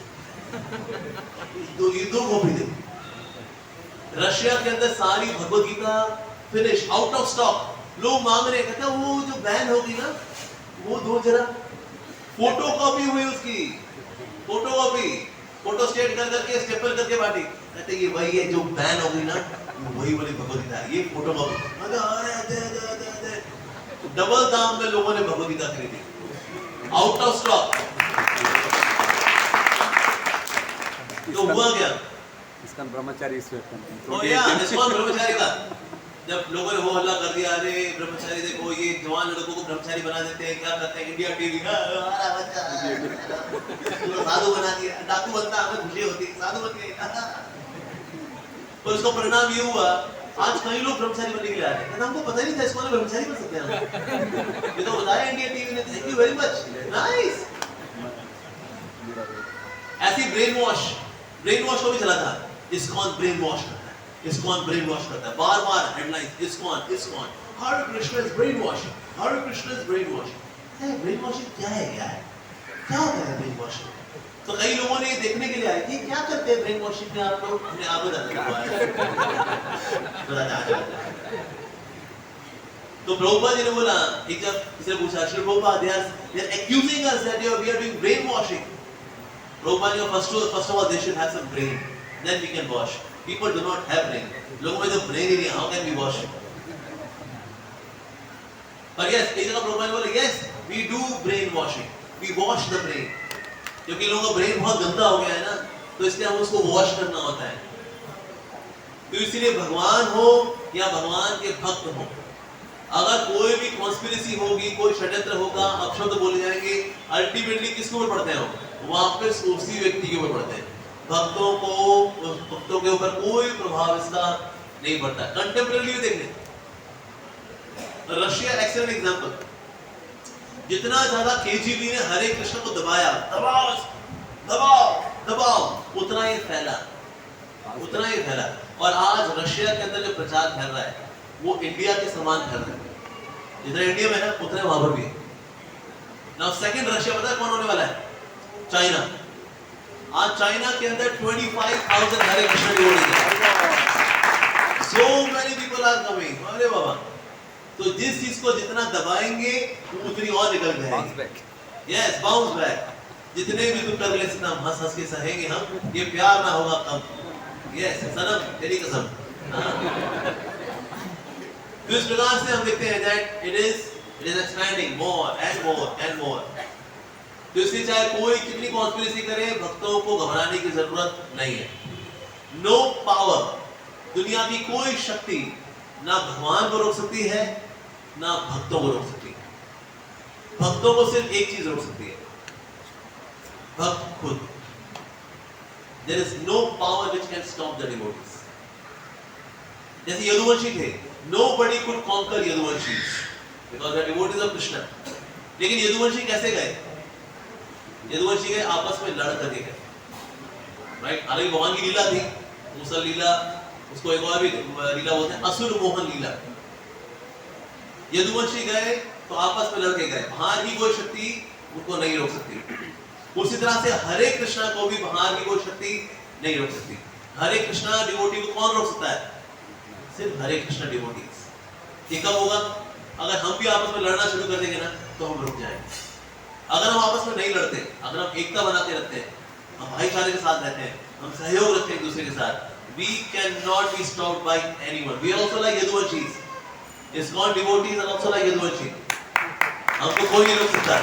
ये 2 कॉपी दे। रशिया के अंदर सारी Bhagavad Gita finish, out of stock, लोग मांग रहे हैं, कहते हैं वो जो बैन होगी ना वो दो जरा, फोटो कॉपी हुई उसकी, फोटो कॉपी, फोटो स्टेट कर करके स्टेपल करके बांटी, कहते ये वही है जो बैन हो गई ना, वही वाली भगवद गीता है, ये फोटो कॉपी। डबल दाम में लोगों ने भगवद गीता खरीदी, आउट ऑफ स्टॉक। तो हुआ क्या? इसका ब्रह्मचारी ब्रह्मचारी का जब लोगों ने वो हल्ला कर दिया, अरे ब्रह्मचारी देखो ये जवान लड़कों को ब्रह्मचारी बना देते हैं, क्या करते हैं इंडिया टीवी साधु बना दिया, डाकू बनता हमें खुशी होती, साधु बन गए। और उसका परिणाम ये हुआ आज कई लोग ब्रह्मचारी बनने के लिए आ रहे हैं, हमको पता नहीं था इसको ब्रह्मचारी बन सकते हैं। ये तो बताया इंडिया टीवी ने, thank you very much, nice. ऐसी ब्रेन वॉश को भी चला था, इस्कॉन ब्रेन वॉश करता है, इस्कॉन ब्रेन वॉश करता है, बार-बार headlines ISKCON ISKCON, Hare Krishna is brain wash, Hare Krishna is brain wash. Brain washing क्या है, क्या होता है ब्रेन वॉशिंग? तो कई लोगों ने ये देखने के लिए आए कि क्या करते हैं ब्रेन वॉशिंग में आप लोग, हमने आप बता। तो प्रभुपाद जी ने बोला, एक जब किसी ने पूछा, Shri Prabhupada, they are accusing us that we are doing brainwashing. Prabhupada ji, first of all they should have some brain, then we can wash. People do not have brain. लोगों में तो brain ही नहीं, how can we wash? But yes, एक जगह प्रभुपाद जी बोले, yes, we do brainwashing. We wash the brain. क्योंकि लोगों का ब्रेन बहुत गंदा हो गया है ना, तो इसलिए हम उसको वॉश करना होता है। तो इसलिए भगवान हो या भगवान के भक्त हो, अगर कोई भी कॉन्स्पिरेसी होगी, कोई षड्यंत्र होगा, अपशब्द बोले जाएंगे, अल्टीमेटली किसके ऊपर पड़ते हैं हम? वापस उसी व्यक्ति के ऊपर पड़ते हैं। भक्तों के ऊपर कोई प्रभाव इसका नहीं पड़ता। कंटेम्परेरी देखने, रशिया एक्सीलेंट एग्जांपल, जितना ज्यादा केजीबी ने हरे कृष्ण को दबाया, दबाओ दबाओ दबाओ, उतना ही फैला। और आज रशिया के अंदर जो प्रचार फैल रहा है वो इंडिया के समान फैल रहा है। जितना इंडिया में है उतना वहां पर भी है। नाउ सेकंड रशिया पता है कौन होने वाला है? चाइना। आज चाइना के अंदर 25,000 हरे कृष्ण डिवोटीज हैं। So many people are coming। अरे बाबा, तो जिस चीज को जितना दबाएंगे उतनी और निकल जाएगी। Yes, bounce back. जितने भी तुम कर ले सकते, हम हंस हंस के सहेंगे हम, ये प्यार ना होगा कब। यस, सनम तेरी कसम। तो इस प्रकार से हम देखते हैं that it is expanding more and more and more। तो इसलिए चाहे कोई कितनी कॉन्स्पिरेसी करे, भक्तों को घबराने की जरूरत नहीं है। नो पावर, दुनिया की कोई शक्ति ना भगवान को रोक सकती है ना भक्तों को रोक सकती है। भक्तों को सिर्फ एक चीज रोक सकती है, भक्त खुद। There is no power which can stop the devotees। जैसे यदुवंशी थे, nobody could conquer यदुवंशीज because they are devotees of Krishna। लेकिन यदुवंशी कैसे गए? यदुवंशी गए आपस में लड़ करके गए, राइट। हालांकि भगवान की लीला थी, मुसल लीला, उसको एक और भी लीला बोलते हैं, असुर मोहन लीला। यदुवंशी गए तो आपस में लड़के गए, बाहर की कोई शक्ति उनको नहीं रोक सकती। उसी तरह से हरे कृष्णा को भी बाहर की कोई शक्ति नहीं रोक सकती। हरे कृष्णा डिवोटी को कौन रोक सकता है? सिर्फ हरे कृष्णा डिवोटीज। ये कब होगा? अगर हम भी आपस में लड़ना शुरू कर देंगे ना तो हम रुक जाएंगे। अगर हम आपस में नहीं लड़ते, अगर हम एकता बनाते रहते हैं, हम भाईचारे के साथ रहते हैं, हम सहयोग रखते हैं एक दूसरे के साथ, we cannot be stopped by anyone। We are also like Yaduvashis। ISKCON devotees are also like Yaduvanshi। हमको कोई नहीं रोक सकता।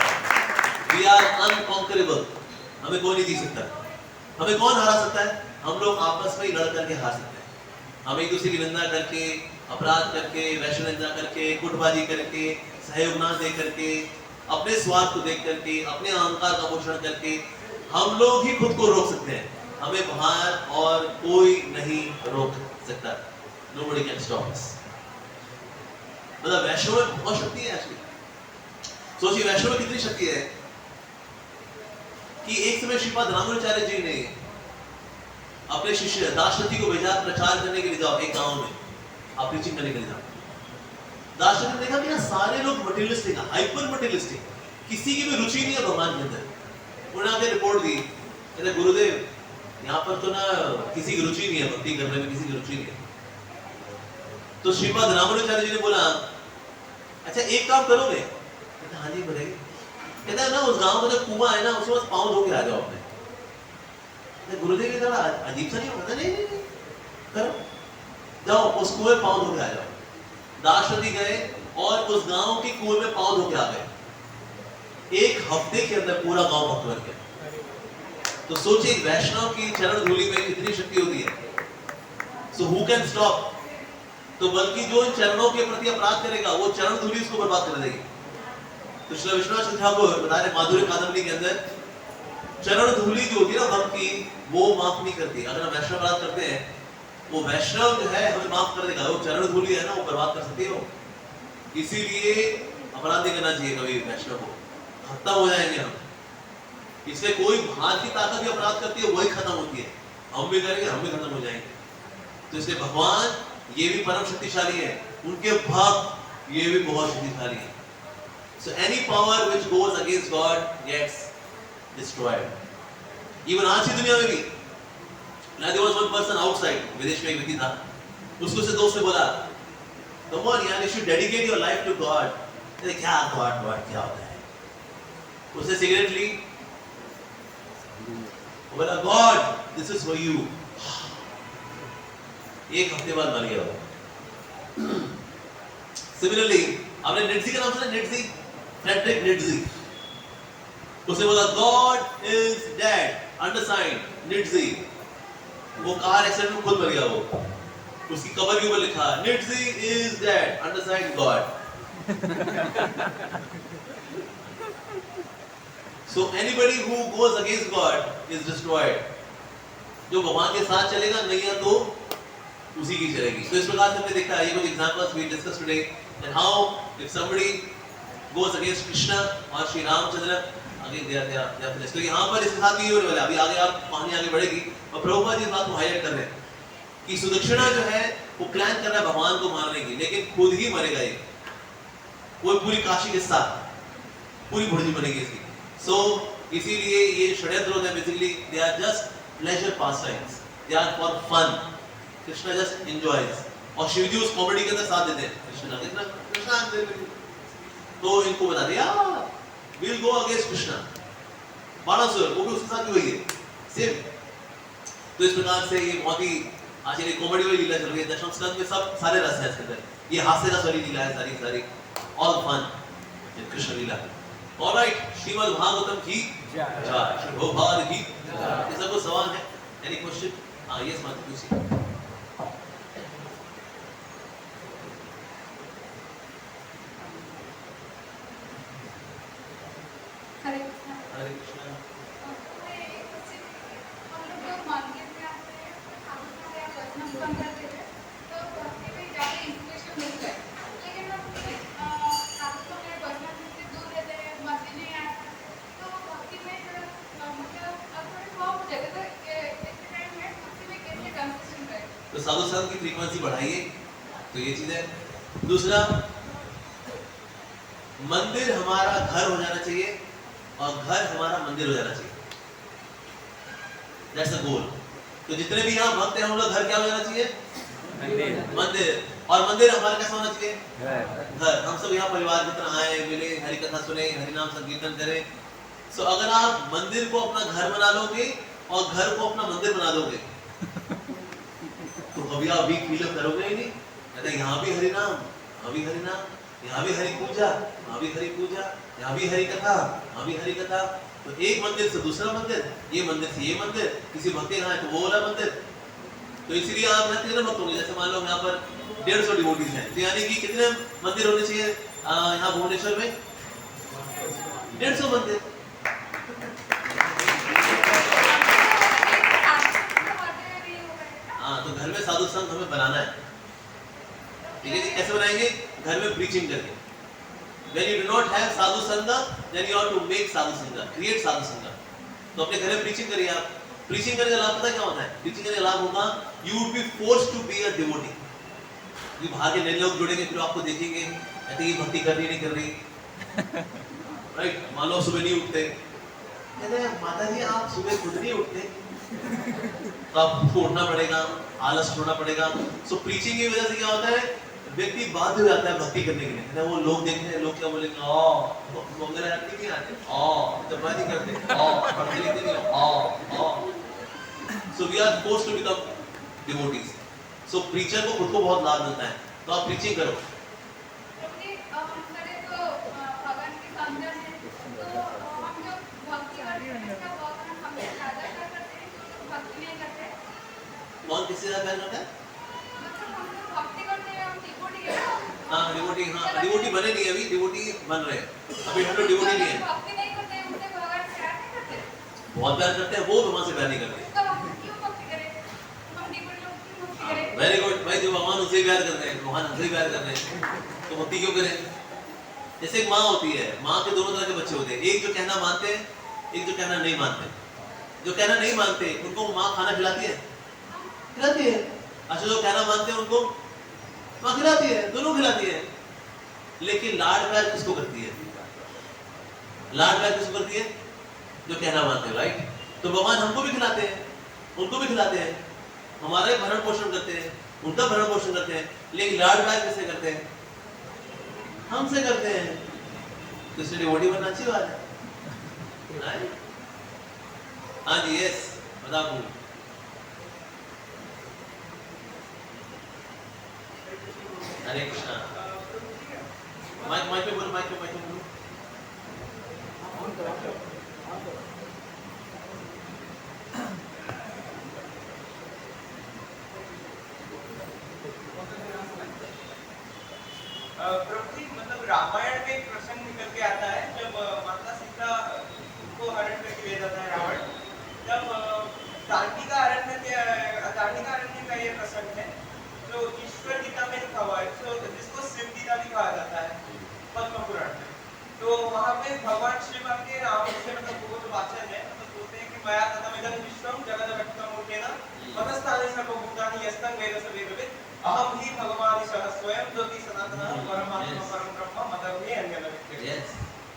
We are unconquerable। हमें कोई नहीं जीत सकता। हमें कौन हरा सकता है? हम लोग आपस में ही लड़ करके हार सकते हैं। हम एक दूसरे की निंदा करके, अपराध करके, वैश्य निंदा करके, गुटबाजी करके, सहयोग ना दे करके, अपने स्वार्थ को देख करके, अपने अहंकार का पोषण करके हम लोग ही खुद को रोक सकते हैं। हमें बाहर और कोई नहीं रोक सकता। Nobody can stop us। मतलब वैष्णव में बहुत शक्ति है। एक्चुअली सोचिए वैष्णव में कितनी शक्ति है कि एक समय श्रीपाद रामानुजाचार्य जी ने अपने शिष्य दाशरथी को भेजा प्रचार करने के लिए, जाओ एक गांव में आप प्रीचिंग करने के लिए जाओ। दाशरथी ने देखा कि ना सारे लोग मटेरियलिस्टिक, हाइपर मटेरियलिस्टिक, किसी की भी रुचि नहीं है भगवान के अंदर। उन्होंने आके रिपोर्ट दी, कहते गुरुदेव यहाँ पर तो ना किसी की रुचि नहीं है, भक्ति करने में किसी की रुचि नहीं है। तो श्रीपाद रामानुजाचार्य जी ने बोला, अच्छा एक काम करोगे? कहते हाँ जी करेंगे। कहता है ना उस गांव में जो कुआं है ना उसमें बस पाँव धो के आ जाओ अपने। गुरुदेव जरा अजीब सा नहीं होता? नहीं करो, जाओ उस कुएं पाँव धो के आ जाओ। दाशरथी गए और उस गांव के कुएं में पाँव धो के आ गए। एक हफ्ते के अंदर पूरा गांव भक्त बन गया। तो सोचिए वैष्णव की चरण धूलि में कितनी शक्ति होती है। So who can stop? तो बल्कि जो इन चरणों के प्रति अपराध करेगा वो चरण धूलि उसको बर्बाद कर देगी। तो श्री विश्वनाथ ठाकुर बता रहे माधुर्य कादंबरी के अंदर, चरण धूलि जो होती है ना भक्त की, वो माफ नहीं करती। अगर हम वैष्णव अपराध करते हैं, वो वैष्णव जो है हमें माफ कर देगा। वो चरण धूलि है ना, वो बर्बाद कर सकती है वो। इसीलिए अपराध नहीं करना चाहिए कभी वैष्णव को, खत्म हो जाएंगे हम। इसलिए कोई बाहर की ताकत भी अपराध करती है, वही खत्म होती है। हम भी करेंगे, हम भी खत्म हो जाएंगे। तो इसलिए भगवान ये भी परम शक्तिशाली है, उनके भक्त ये भी बहुत शक्तिशाली है। So any power which goes against God gets destroyed। Even आज की दुनिया में भी there was one person outside, विदेश में एक व्यक्ति था, उसको उसके दोस्त ने बोला, come on यार, you should dedicate your life to God. अरे क्या God क्या होता है? उसने सिगरेट ली, वो बोला God, this is for you. एक हफ्ते बाद मर गया वो। Similarly, आपने निट्जी का नाम सुना? निट्जी, फ्रेडरिक निट्जी। उसने बोला God is dead, undersigned निट्जी। वो कार एक्सीडेंट में खुद मर गया वो। उसकी कबर के ऊपर लिखा निट्जी is dead, undersigned God. So anybody who goes against God is destroyed. जो भगवान के साथ चलेगा नैया तो उसी की चलेगी। तो इस प्रकार से हमने देखा, ये कुछ examples we discussed today and how if somebody goes against Krishna और Shri Ramchandra again they are finished। तो यहाँ पर इसके साथ भी ये होने वाला है। अभी आगे आप कहानी आगे बढ़ेगी और प्रभुपाद जी इस बात को हाईलाइट कर रहे हैं कि सुदक्षिणा जो है वो प्लान कर रहा है भगवान को मारने की, लेकिन खुद ही मरेगा ये। वो पूरी काशी के साथ पूरी भुर्जी बनेगी इसकी। सो इसीलिए ये षड्यंत्र होते हैं, basically they are just pleasure pastimes, they are for fun. Krishna just enjoys और शिवजी उस कॉमेडी के अंदर साथ देते हैं। कृष्णा तो इनको बता दिया will go against Krishna, Banasura वो भी उसके साथ ही हुई है सेम। तो इस प्रकार से ये बहुत ही आश्चर्य कॉमेडी वाली लीला चल रही है। दशम स्कंद में सब सारे रस है इसके अंदर, ये हास्य रस वाली लीला है सारी ऑल फन कृष्ण लीला। ऑलराइट, श्रीमद् भागवतम की जय, श्री भोपाल की जय। इसका कोई सवाल है? Any question? हां यस माता पूछिए। हरे कृष्णा। हरे कृष्णा। हम लोग जब मार्केट में आते हैं हमारे पर्सनल काम करते हैं तो भक्ति में जाके इंस्पिरेशन मिलता है, लेकिन हम आपको मेरे पर्सनल से दूर रहते हैं, मस्ती नहीं आता तो भक्ति में मतलब थोड़े कम हो जाते। तो इस टाइम में भक्ति में कैसे कंसिस्टेंट रहे? तो साधु संत की फ्रीक्वेंसी बढ़ाइए, तो ये चीज है। दूसरा, मंदिर हमारा घर हो जाना चाहिए और घर हमारा मंदिर हो जाना चाहिए। That's the goal। तो जितने भी यहाँ भक्त हैं हम लोग घर क्या हो जाना चाहिए? मंदिर। और मंदिर हमारा कैसा होना चाहिए? घर। हम सब यहाँ परिवार की तरह आए, मिले, हरि कथा सुने, हरि नाम संकीर्तन करें। सो अगर आप मंदिर को अपना घर बना लोगे और घर को अपना मंदिर बना दोगे तो कभी आप वीक फील करोगे ही नहीं। कहते यहाँ भी हरि नाम, यहाँ भी हरि नाम, यहाँ भी हरि पूजा, यहाँ भी हरि पूजा, यहाँ भी हरि कथा, यहाँ भी हरि कथा। तो एक मंदिर से दूसरा मंदिर, ये मंदिर से ये मंदिर, किसी भक्त यहाँ है तो वो वाला मंदिर। तो इसीलिए आप यहाँ कितने भक्त होंगे? जैसे मान लो यहाँ पर 150 डिवोटीज हैं, तो यानी कि कितने मंदिर होने चाहिए यहाँ भुवनेश्वर में? 150 मंदिर। हाँ, तो घर में साधु संघ हमें बनाना है। ठीक है जी, कैसे बनाएंगे? घर में प्रीचिंग करके। When you do not have sadhu sangha, then you have to make sadhu sangha, create sadhu sangha। तो अपने घर में प्रीचिंग करिए आप। प्रीचिंग करने का लाभ पता क्या होता है? प्रीचिंग करने का लाभ होगा you would be forced to be a devotee। ये बाहर के नए लोग जुड़ेंगे, फिर आपको देखेंगे कहते ये भक्ति कर रही नहीं कर रही, राइट? मान लो सुबह नहीं उठते, कहते हैं माता जी आप सुबह खुद नहीं उठते, तो आपको उठना पड़ेगा, आलस छोड़ना पड़ेगा। सो प्रीचिंग की वजह से क्या होता है? व्यक्ति बाध्य हो जाता है भक्ति करने के लिए। वो लोग देखते हैं, लोग क्या बोलेंगे? मंगल आरती नहीं आते, जपा नहीं करते, पढ़ते लिखते नहीं। So we are forced to become devotees. So preacher को खुद को बहुत लाभ मिलता है, तो आप प्रीचिंग करो। कौन किससे ज्यादा प्यार करता है? हाँ डिवोटी, हाँ डिवोटी बने नहीं अभी, डिवोटी बन रहे हैं अभी। हम लोग डिवोटी नहीं है, बहुत प्यार करते हैं, वो भगवान से प्यार नहीं करते। वेरी गुड भाई, जो भगवान उनसे प्यार कर रहे हैं, भगवान हमसे प्यार कर रहे हैं, तो भक्ति क्यों करें? जैसे एक माँ होती है, माँ के दोनों तरह के बच्चे होते हैं, एक जो कहना मानते हैं, एक जो कहना नहीं मानते। जो कहना नहीं मानते उनको माँ खाना खिलाती है, खिलाती है। अच्छा जो कहना मानते हैं उनको माँ खिलाती है, दोनों खिलाती है। लेकिन लाड प्यार किसको करती है? लाड प्यार किसको करती है? जो कहना मानते हैं, राइट? तो भगवान हमको भी खिलाते हैं, उनको भी खिलाते हैं, हमारा भी भरण पोषण करते हैं, उनका भरण पोषण करते हैं, लेकिन लाड प्यार किससे करते हैं? हमसे करते हैं। तो इसलिए डिवोटी बनना अच्छी बात है। हाँ जी, यस, बता दूँ। हरे कृष्णा। माइक पे बोलो, माइक पे बोलो। प्रभु जी, मतलब रामायण में एक प्रसंग निकल के आता है जब माता सीता को हरण करके ले जाता है रावण। जब दांडिका अरण्य का ये प्रसंग है जो ईश्वर गीता में लिखा हुआ है, तो जिसको शिव गीता भी कहा जाता है पद्म पुराण में। तो वहाँ पे भगवान शिव आके रावण से मतलब वो जो वाचन है मतलब बोलते हैं कि मया ततमिदं विश्वम जगदव्यक्तमूर्तेन मतस्थाने सर्वभूतानि यस्तं वेद स वेदवित् अहम ही भगवान स्वयं ज्योति सनातन परमात्मा परम ब्रह्म मदर्भे अन्यदविद्यते। यस।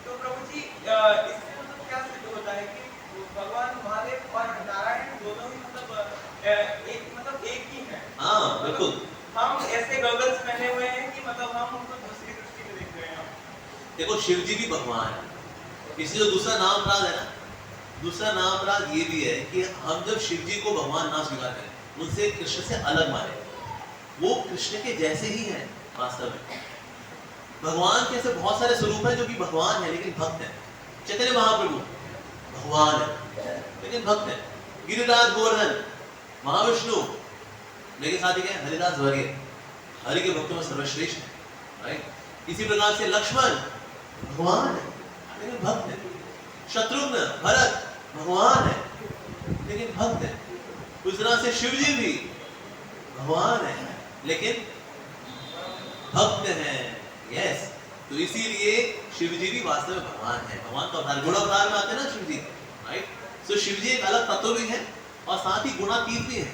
तो प्रभु जी, इससे मतलब क्या सिद्ध होता है कि भगवान महादेव और नारायण दोनों ही मतलब एक ही है। हाँ, बिल्कुल। हम ऐसे गॉगल्स पहने हुए हैं कि मतलब हम उनको दूसरी दृष्टि में देख रहे हैं। देखो, शिव जी भी भगवान है। इसलिए जो दूसरा नाम राज है ना, दूसरा नाम राज ये भी है कि हम जब शिव जी को भगवान ना स्वीकार करें, उनसे कृष्ण से अलग माने, वो कृष्ण के जैसे ही हैं वास्तव में। भगवान के ऐसे बहुत सारे स्वरूप हैं जो कि भगवान है लेकिन भक्त है। चैतन्य महाप्रभु भगवान है लेकिन भक्त है। गिरिराज गोवर्धन महाविष्णु लेकिन साथ ही क्या है? हरिदास वर्य, हरि के भक्तों में सर्वश्रेष्ठ है। राइट। इसी प्रकार से लक्ष्मण भगवान है लेकिन भक्त है। शत्रुघ्न भरत भगवान है लेकिन भक्त है। उस तरह से शिव जी भी भगवान है लेकिन भक्त हैं। यस। तो इसीलिए शिव जी भी वास्तव में भगवान है। भगवान का अवतार, गुण अवतार में आते हैं ना शिव जी। राइट। सो शिव जी एक अलग तत्व भी है और साथ ही गुणातीत भी है।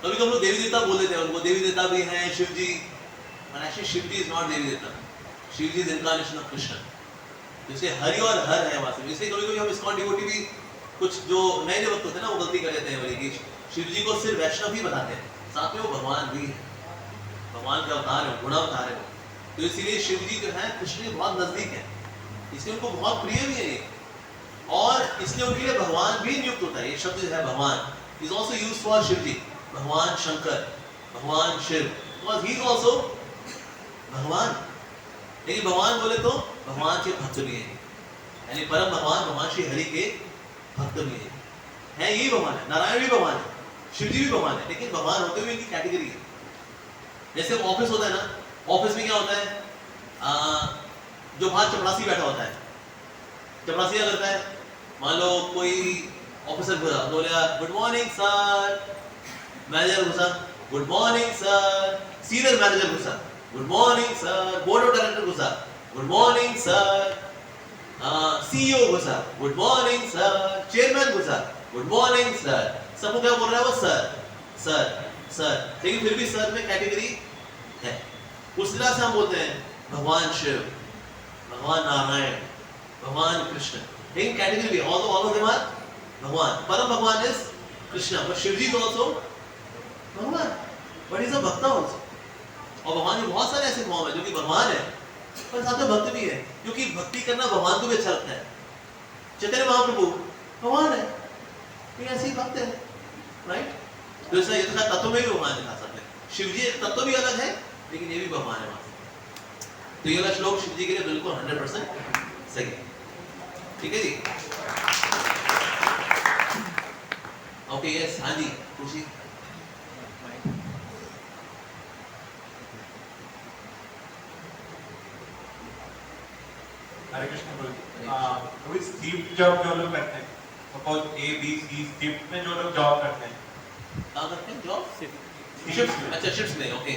कभी कभी लोग देवी देवता बोल देते हैं उनको, देवी देवता भी हैं Shiv ji, but actually Shiv ji is not devi devta. Shiv ji is incarnation of Krishna. जैसे हरि और हर है वास्तव में। इसलिए कभी कभी हम इस्कॉन डिवोटी भी कुछ जो नए वक्त होते हैं ना, वो गलती कर लेते हैं बोले कि शिव जी को सिर्फ वैष्णव ही बताते हैं, साथ में वो भगवान भी है, भगवान का अवतार है, गुणावतार है। तो इसीलिए शिव जी जो है कृष्ण के बहुत नजदीक है, इसलिए उनको बहुत प्रिय भी है ये। और इसलिए उनके लिए भगवान भी नियुक्त होता है। ये शब्द जो है bhagwan is also used for Shiv ji. Bhagwan Shankar, Bhagwan Shiv, because he is also bhagwan. लेकिन भगवान बोले तो भगवान के भक्त भी हैं, यानी परम भगवान भगवान श्री हरि के भक्त भी हैं। यही भगवान है। नारायण भी भगवान है, शिव जी भी भगवान है, लेकिन भगवान होते हुए इनकी कैटेगरी है। जैसे ऑफिस होता है ना, ऑफिस में क्या होता है, जो बाहर चपरासी बैठा होता है, चपरासी क्या करता है, मान लो कोई ऑफिसर घुसा, बोला गुड मॉर्निंग सर, मैनेजर घुसा good morning sir, senior manager घुसा good morning sir, board of director घुसा गुड मॉर्निंग सर, सीईओ घुसा गुड मॉर्निंग सर, चेयरमैन घुसा गुड मॉर्निंग सर। सबको क्या बोल रहा है वो, सर सर सर, लेकिन फिर भी सर में कैटेगरी है। उस तरह से हम बोलते हैं भगवान शिव, भगवान नारायण, भगवान कृष्ण, लेकिन कैटेगरी भी all of them are Bhagwan. Param Bhagwan is Krishna, but Shiv ji is also Bhagwan, but is a bhakt also. और भगवान के बहुत सारे ऐसे फॉर्म है जो कि भगवान है पर साथ में भक्त भी है, क्योंकि भक्ति करना भगवान को भी अच्छा लगता है। चैतन्य महाप्रभु भगवान है, ये ऐसे ही भक्त है। राइट। तो ऐसा ये तो तत्व में भी भगवान दिखा सकते हैं। शिव जी एक तत्व भी अलग है लेकिन ये भी भगवान है वहां। तो ये वाला श्लोक शिव जी के लिए बिल्कुल 100% सही है। ठीक है जी। ओके, यस, हाँ जी, पूछिए। हरे कृष्ण प्रभु जी, शिफ्ट जॉब जो लोग करते हैं, suppose A B C shift में जो लोग जॉब करते हैं, क्या करते हैं जॉब? शिफ्ट में। अच्छा, शिफ्ट्स में, ओके।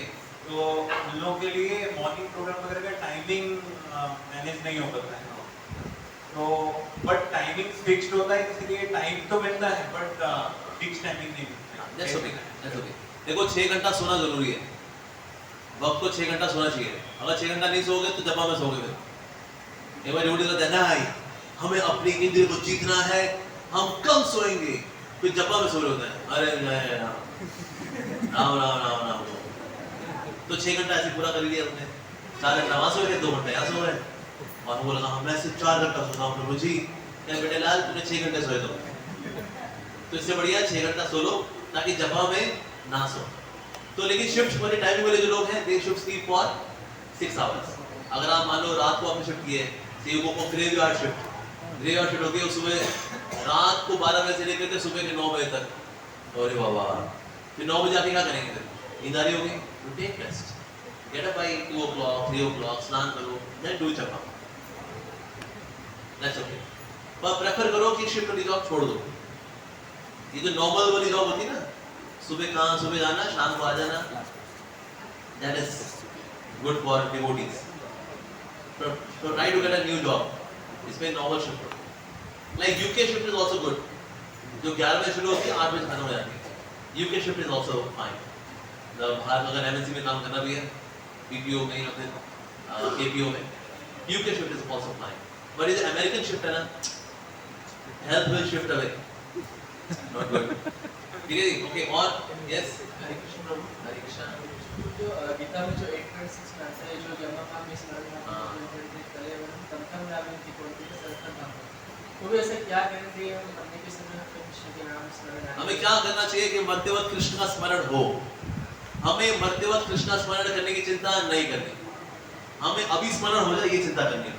तो उन लोगों के लिए मॉर्निंग प्रोग्राम वगैरह का टाइमिंग मैनेज नहीं हो पाता है। तो बट टाइमिंग फिक्स्ड होता है, इसलिए टाइम तो मिलता है बट फिक्स टाइमिंग नहीं मिलता। That's okay, that's okay. देखो 6 घंटा सोना जरूरी है, वक्त को 6 घंटा सोना चाहिए। अगर 6 घंटा नहीं सोओगे तो जमा में सोओगे। फिर एक बार ड्यूटी का देना है, हमें अपनी इंद्रिय को जीतना है, हम कम सोएंगे, फिर जपा में सो रहे होते हैं, अरे जय राम राम राम राम राम। तो 6 घंटा ऐसे पूरा कर लिया हमने, 4 घंटा वहां सो गए, 2 घंटा यहाँ सो गए। और वो लगा मैं सिर्फ 4 घंटा सोता हूँ प्रभु जी। क्या बेटे लाल तुमने 6 घंटे सोए तो इससे बढ़िया 6 घंटा सो लो ताकि जपा में ना सो। तो लेकिन शिफ्ट वाले टाइमिंग वाले जो लोग हैं they should sleep for 6 hours. अगर आप मान लो रात को आपने शिफ्ट की है, तो वो ग्रेवयार्ड शिफ्ट, ग्रेवयार्ड शिफ्ट होती है सुबह रात को 12 बजे से लेकर के सुबह के 9 बजे तक। अरे बाबा, फिर 9 बजे आके क्या करेंगे? फिर नींद आ रही होगी, तो take rest, get up by 2 o'clock 3 o'clock, स्नान करो, then do japa, that's okay. पर प्रेफर करो कि शिफ्ट वाली जॉब छोड़ दो। ये जो नॉर्मल वाली जॉब होती है ना, सुबह जाना शाम को आ जाना, that is good for devotees. So try to get a new job. इसमें नॉर्मल शिफ्ट हो, like UK shift is also good, जो 11 बजे शुरू होती है 8 बजे खत्म हो जाती है। UK shift is also fine. बाहर अगर एमएनसी में काम करना भी है, पीपीओ में या फिर केपीओ में, UK shift is also fine. But ये जो अमेरिकन शिफ्ट है ना, health will shift away, not good. ठीक है, ओके। और यस, हरे कृष्ण प्रभु, हरे कृष्ण। जो गीता में जो 8.6 में आता है, जो जन्मकाम में स्मरण तो भी ऐसे क्या करेंगे मरने के समय कृष्ण के नाम स्मरण? हमें क्या करना चाहिए कि मरते वक्त कृष्ण का स्मरण हो। हमें मरते वक्त कृष्ण का स्मरण करने की चिंता नहीं करनी, हमें अभी स्मरण हो जाए ये चिंता करनी है।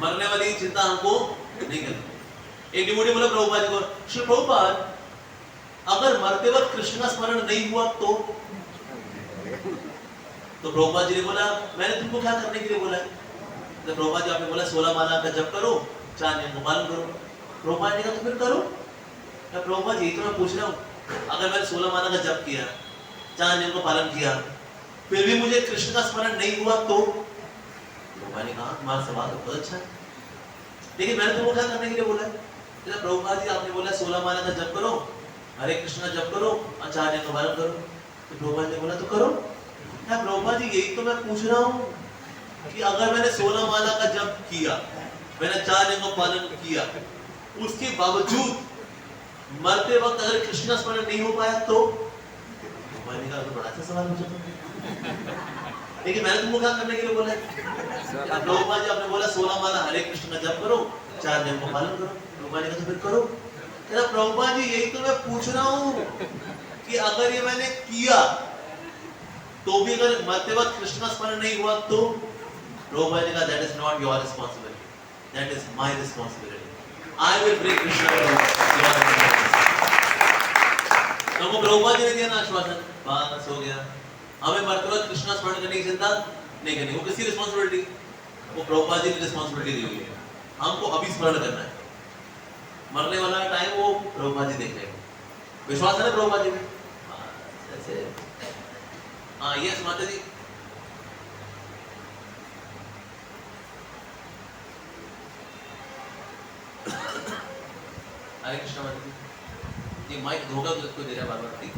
मरने वाली चिंता हमको नहीं करनी। एक डिवोटी बोला प्रभुपाद जी को, श्री प्रभुपाद अगर मरते वक्त कृष्ण का स्मरण नहीं हुआ तो प्रभुपाद जी ने बोला मैंने तुमको क्या करने के लिए बोला है? तो प्रभुपाद जी आपने बोला 16 माला का जप करो, 4 नियम को पालन करो। प्रभुपाद जी ने कहा तो फिर करो। क्या प्रभुपाद जी, तो मैं पूछ रहा हूँ अगर मैंने 16 माला का जप किया, 4 नियम को पालन किया, फिर भी मुझे कृष्ण का स्मरण नहीं हुआ तो? प्रभुपाद ने कहा तुम्हारा सवाल तो बहुत अच्छा है, लेकिन मैंने तुमको क्या करने के लिए बोला है? प्रभुपाद जी आपने बोला 16 माला का जप करो, हरे कृष्ण का जप करो, 4 नियम का पालन करो। तो प्रभुपाद ने बोला तो करो। क्या प्रभुपाद जी, यही तो मैं पूछ रहा हूँ कि अगर मैंने 16 माला का जप किया, मैंने 4 नियम का पालन किया, उसके बावजूद मरते वक्त अगर कृष्ण का स्मरण नहीं हो पाया तो? प्रभुपाद ने कहा तो बड़ा अच्छा सवाल पूछा, लेकिन मैंने तुमको क्या करने के लिए बोला है? प्रभुपाद जी आपने बोला 16 माला हरे कृष्ण का जप करो, 4 नियम का पालन करो। प्रभुपाद ने कहा तो फिर करो। प्रभुपाद जी यही तो मैं पूछ रहा हूँ कि अगर ये मैंने किया तो भी अगर मरते वक्त कृष्ण का स्मरण नहीं हुआ तो? प्रभुपाद ने कहा that is not your responsibility, that is my responsibility. I will bring Krishna तो वो प्रभुपाद जी ने दिया ना आश्वासन, बस हो गया। हमें मरते वक्त कृष्ण का स्मरण करने की चिंता नहीं करनी। वो किसकी रिस्पांसिबिलिटी? वो प्रभुपाद जी की रिस्पांसिबिलिटी दी हुई है। हमको अभी स्मरण करना है, मरने वाला टाइम वो प्रभुपाद जी देख लेंगे। विश्वास है ना प्रभुपाद जी में? ऐसे हाँ, यस माता जी। हरे कृष्ण माता जी। ये माइक धोखा तो इसको दे रहा बार बार, ठीक?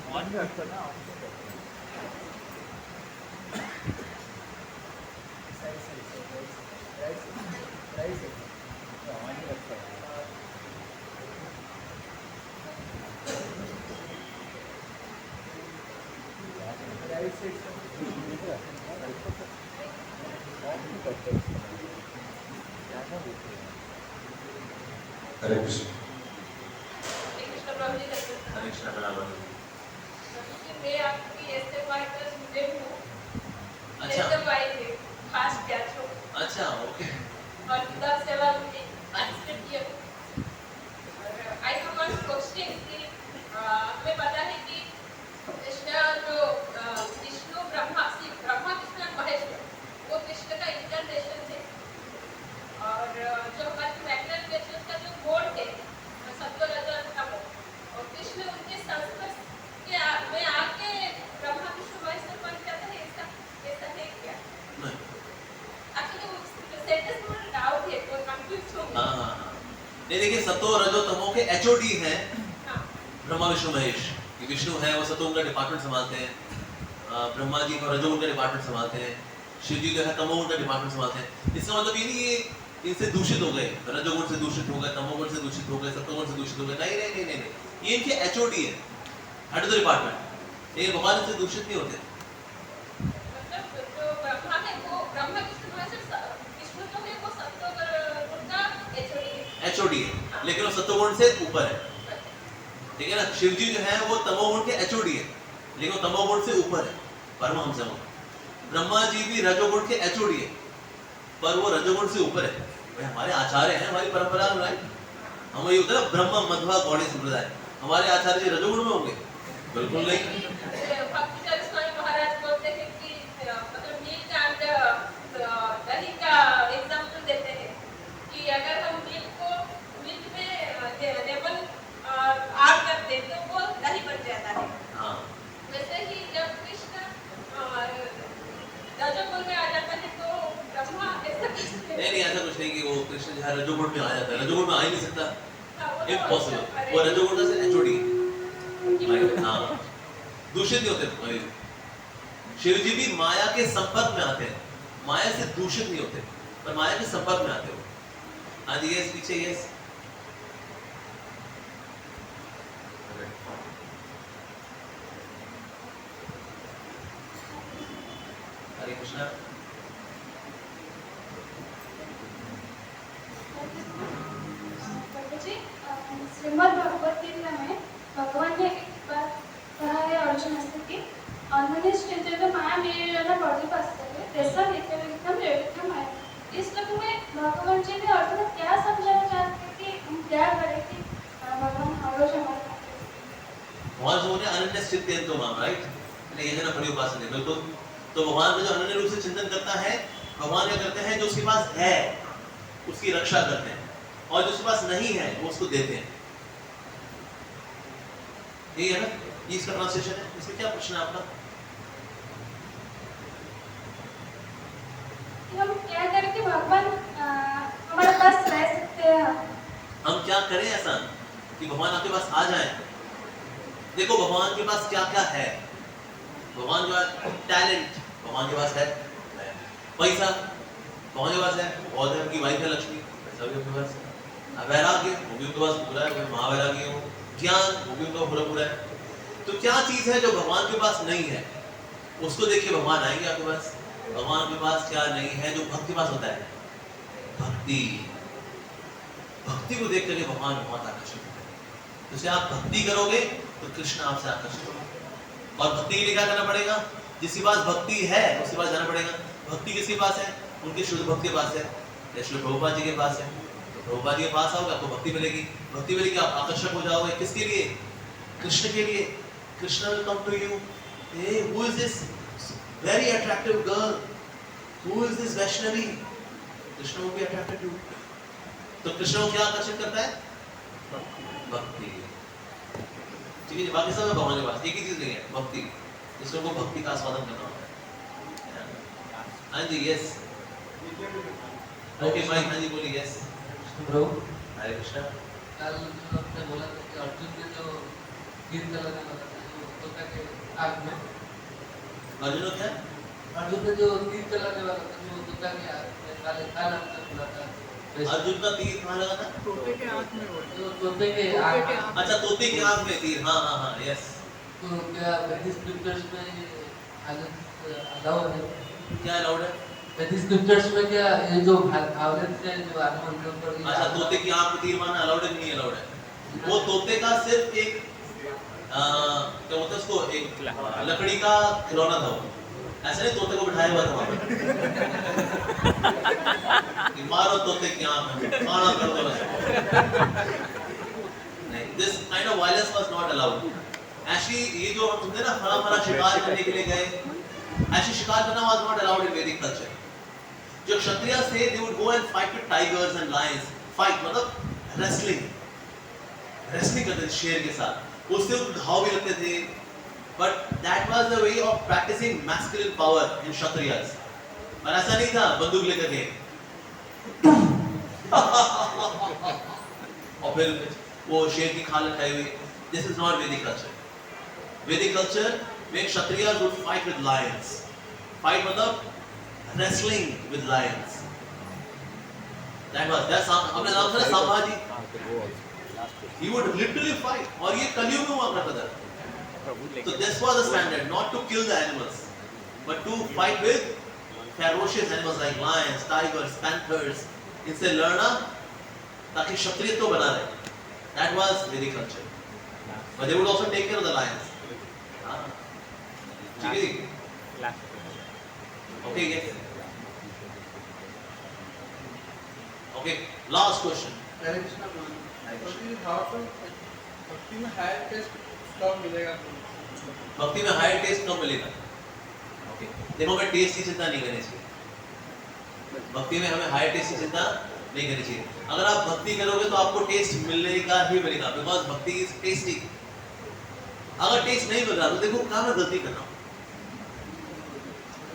हरे कृष्ण। कृष्ण प्रभु जी करते हैं। हरे कृष्ण बराबर। मैं आपकी एसएफआई का स्टूडेंट हूँ। अच्छा। एसएफआई के फास्ट बैच हूँ। अच्छा, ओके। और किताब सेवा में पार्टिसिपेट किया। और आई हैव वन क्वेश्चन कि हमें पता है कि कृष्ण जो विष्णु ब्रह्मा कृष्ण और महेश्वर वो कृष्ण का इंटरनेशन थे। और जो हमारे मैग्नेट नेचर का जो मोड है सत्व रजत तमो, और कृष्ण उनके संस्पर्श के में आके ब्रह्मा विष्णु महेश्वर बन जाता है, ऐसा है क्या? नहीं। एक्चुअली वो सेंटेंस में डाउट है, कोई कंफ्यूज हो गया। हाँ। नहीं, देखिए सतो रजो तमो के एचओडी हैं ब्रह्मा विष्णु महेश। ये विष्णु है वो सतो उनका डिपार्टमेंट संभालते हैं, ब्रह्मा जी को रजो उनका डिपार्टमेंट संभालते हैं, शिव जी जो है तमो उनका डिपार्टमेंट संभालते हैं। इसका मतलब ये नहीं इनसे दूषित हो गए, रजोगुण से दूषित हो गए, तमोगुण से दूषित हो गए, सत्वगुण से दूषित हो गए। नहीं नहीं नहीं नहीं नहीं, ये इनके एचओडी है, हेड ऑफ द डिपार्टमेंट। ये भगवान इनसे दूषित नहीं होते। मतलब जो ब्रह्मा है वो ब्रह्मा विष्णु में से विष्णु जो है वो सत्वगुण का एचओडी है, लेकिन वो सत्वगुण से ऊपर है। ठीक है ना, शिव जी जो है वो तमोगुण के एचओडी है, लेकिन वो तमोगुण से ऊपर है, परमहंस है वो। ब्रह्मा जी भी रजोगुण के एचओडी है, पर वो रजोगुण से ऊपर है। भाई हमारे आचार्य हैं, हमारी परंपरा में राइट, हम ये होता है ना ब्रह्म मध्वा गौड़ी संप्रदाय, हमारे आचार्य जी रजोगुण में होंगे? बिल्कुल नहीं। भक्तिचरण स्वामी महाराज बोलते हैं कि मतलब मिल्क एंड दही का एग्जांपल देते हैं कि अगर हम मिल्क में लेमन ऐड करते हैं तो वो दही बन जाता है। हाँ, वैसे ही जब कृष्ण रजोगुण में आ जाता है तो ब्रह्मा ऐसा करते हैं। नहीं ऐसा कुछ नहीं कि वो कृष्ण जो है रजोगुण में आ जाता है, रजोगुण में आ ही नहीं सकता, हाँ, वो तो इम्पॉसिबल। वो रजोगुण से एचओडी है। हाँ, दूषित नहीं होते। शिव जी भी माया के संपर्क में आते हैं, माया से दूषित नहीं होते, पर माया के संपर्क में आते हो। हाँ जी, यस, पीछे यस। हरे कृष्णा। जी, श्रीमद् भगवत गीता में भगवान ने एक बात कहा है अर्जुन से कि अन्मनिष्ठ माया मेरे प्रदीप असते जैसा नित्यम रेवितम है। इस श्लोक में भगवान जी ने अर्जुन को क्या समझाना चाहते हैं कि हम क्या करें कि भगवान हर रोज हमारे भगवान जो है अनन्य चिंतन तो माम राइट, ये जना बड़ी उपासना है बिल्कुल। तो भगवान का जो अनन्य रूप से चिंतन करता है, भगवान क्या करते हैं, जो उसके पास है उसकी रक्षा करते हैं, और जो उसके पास नहीं है वो उसको देते हैं। ये है ना, ये इसका ट्रांसलेशन है। इसमें क्या प्रश्न है आपका? हम क्या करें कि भगवान हमारे पास रह सकते हैं। हम क्या करें ऐसा कि भगवान आपके पास आ जाए? देखो भगवान के पास क्या क्या है। भगवान जो है टैलेंट भगवान के पास है, पैसा भगवान के पास है, बहुत है, उनकी वाइफ है लक्ष्मी, पैसा भी उनके पास है, वैराग्य वो भी उनके पास पूरा है, महावैराग्य हो, ज्ञान वो भी उनका पूरा पूरा है। तो क्या चीज है जो भगवान के पास नहीं है? उसको देखिए भगवान आएंगे आपके पास। भगवान के पास क्या नहीं है जो भक्त के पास होता है? भक्ति। भक्ति को देख करके भगवान बहुत आकर्षित होते हैं। तो जैसे आप भक्ति करोगे तो कृष्ण आपसे आकर्षित होगा। और भक्ति के लिए क्या करना पड़ेगा? जिसके पास भक्ति है उसके पास जाना पड़ेगा। भक्ति किसके पास है? उनके शुद्ध भक्त के पास है, जैसे प्रभुपाद जी के पास है। तो प्रभुपाद जी के पास आओगे आपको भक्ति मिलेगी। भक्ति मिलेगी आप आकर्षक हो जाओगे। किसके लिए? कृष्ण के लिए। Krishna will come to you. Hey, who is this very attractive girl? Who is this Vaishnavi? Krishna will be attracted to you. तो कृष्ण को क्या आकर्षित करता है? भक्ति। ठीक है, बाकी सब भगवान के पास एक ही चीज नहीं है, भक्ति। इसको भक्ति का आस्वादन करना होता है। हाँ जी, यस। ओके भाई, हाँ जी बोलिए। यस प्रभु, हरे कृष्णा। कल आपने बोला था कि अर्जुन के जो तीर चलाने वाला था जो तोता के आग में, अर्जुन क्या? अर्जुन का जो तीर चलाने वाला था जो तोता के आग में काले काला पूरा था, अर्जुन का तीर कहाँ लगा था? तोते के आँख में वो जो तोते के आग। अच्छा, तोते की आंख में तीर। हाँ हाँ हाँ, यस। तो क्या वैदिक स्क्रिप्चर्स में अलाउ है? क्या अलाउड है? वैदिक स्क्रिप्चर्स में क्या ये जो भावलेट से जो आत्मा के ऊपर अच्छा, तोते की आंख में तीर मारना अलाउड है कि नहीं अलाउड है? वो तोते का सिर्फ एक क्या बोलते हैं उसको, एक लकड़ी का खिलौना था वो। ऐसे नहीं तोते को बिठाया हुआ था वहां पे मारो तोते की आंख में, खाना कर दो बस। नहीं, this kind of violence was not allowed. ऐसी ये जो हम सुनते ना फला शिकार करने के लिए गए, ऐसी शिकार करना वाज नॉट अलाउड इन वैदिक कल्चर। जो क्षत्रिय थे they would go and fight with tigers and Lions. Fight मतलब रेसलिंग, रेसलिंग करते थे शेर के साथ, उससे उनको घाव भी लगते थे। But that was the way of practicing masculine power in Kshatriyas. और ऐसा नहीं था बंदूक लेकर के और फिर वो शेर की खाल लटकाई हुई। दिस इज नॉट वैदिक कल्चर। वैदिक कल्चर में Kshatriyas would fight with Lions. Fight मतलब wrestling with lions. That was that अपने नाम से Sambhaji. He would literally fight. और ये कलयुग में हुआ करता था. So this was the standard, not to kill the animals, but to fight with ferocious animals like lions, tigers, panthers. इनसे लड़ना ताकि क्षत्रियत्व बना रहे. That was Vedic culture. But they would also take care of the lions. ठीक है जी? Okay, yes. Okay, last question. हरे कृष्णा बोल भक्ति में हायर टेस्ट कब मिलेगा? भक्ति में हायर टेस्ट कब मिलेगा? ओके, देखो हमें टेस्ट की चिंता नहीं करनी चाहिए. भक्ति में हमें हायर टेस्ट की चिंता नहीं करनी चाहिए. अगर आप भक्ति करोगे तो आपको टेस्ट मिलेगा ही मिलेगा, बिकॉज भक्ति इज टेस्टी. अगर टेस्ट नहीं मिल रहा तो देखो क्या मैं गलती कर रहा हूँ.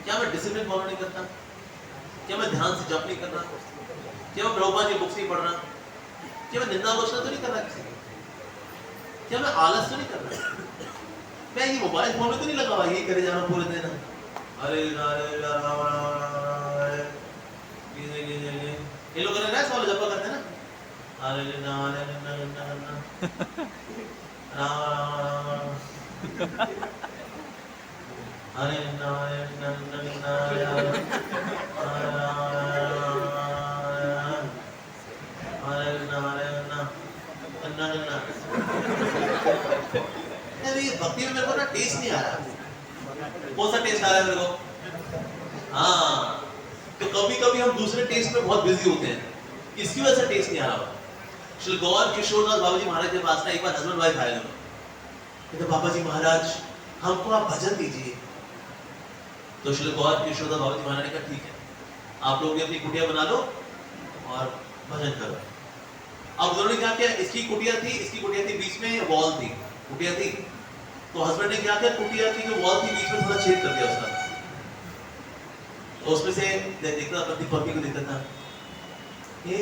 क्या मैं डिसिप्लिन फॉलो नहीं करता? क्या मैं ध्यान से जप नहीं कर रहा? क्या मैं प्रभुपाद की बुक्स नहीं पढ़ रहा? क्या मैं निंदा आलोचना तो नहीं कर रहा किसी की? क्या मैं आलस तो नहीं कर रहा? मैं ये मोबाइल फोन में तो नहीं लगा हुआ यही करे जा रहा हूँ पूरे दिन? अरे ये लोग रहे ना जपा करते हैं ना, अरे हरे नारायण भक्ति में मेरे को ना टेस्ट नहीं आ रहा. कौन सा टेस्ट आ रहा है मेरे को? हाँ, तो कभी कभी हम दूसरे टेस्ट में बहुत बिजी होते हैं, इसकी वजह से टेस्ट नहीं आ रहा. श्री गौर किशोरदास बाबा जी महाराज के पास ना एक बार हस्बैंड वाइफ आए लोग. कहते बाबा जी महाराज हमको आप भजन दीजिए. तो श्री गौर किशोरदास बाबा जी महाराज ने कहा ठीक है, आप लोग भी अपनी कुटिया बना लो और भजन करो. अब उन्होंने क्या किया, इसकी कुटिया थी बीच में वॉल थी, कुटिया थी. तो हस्बैंड ने क्या किया, कुटिया की जो वॉल थी बीच में थोड़ा छेद कर दिया उसका. तो उसमें से देखता पति पत्नी को देखता था, ये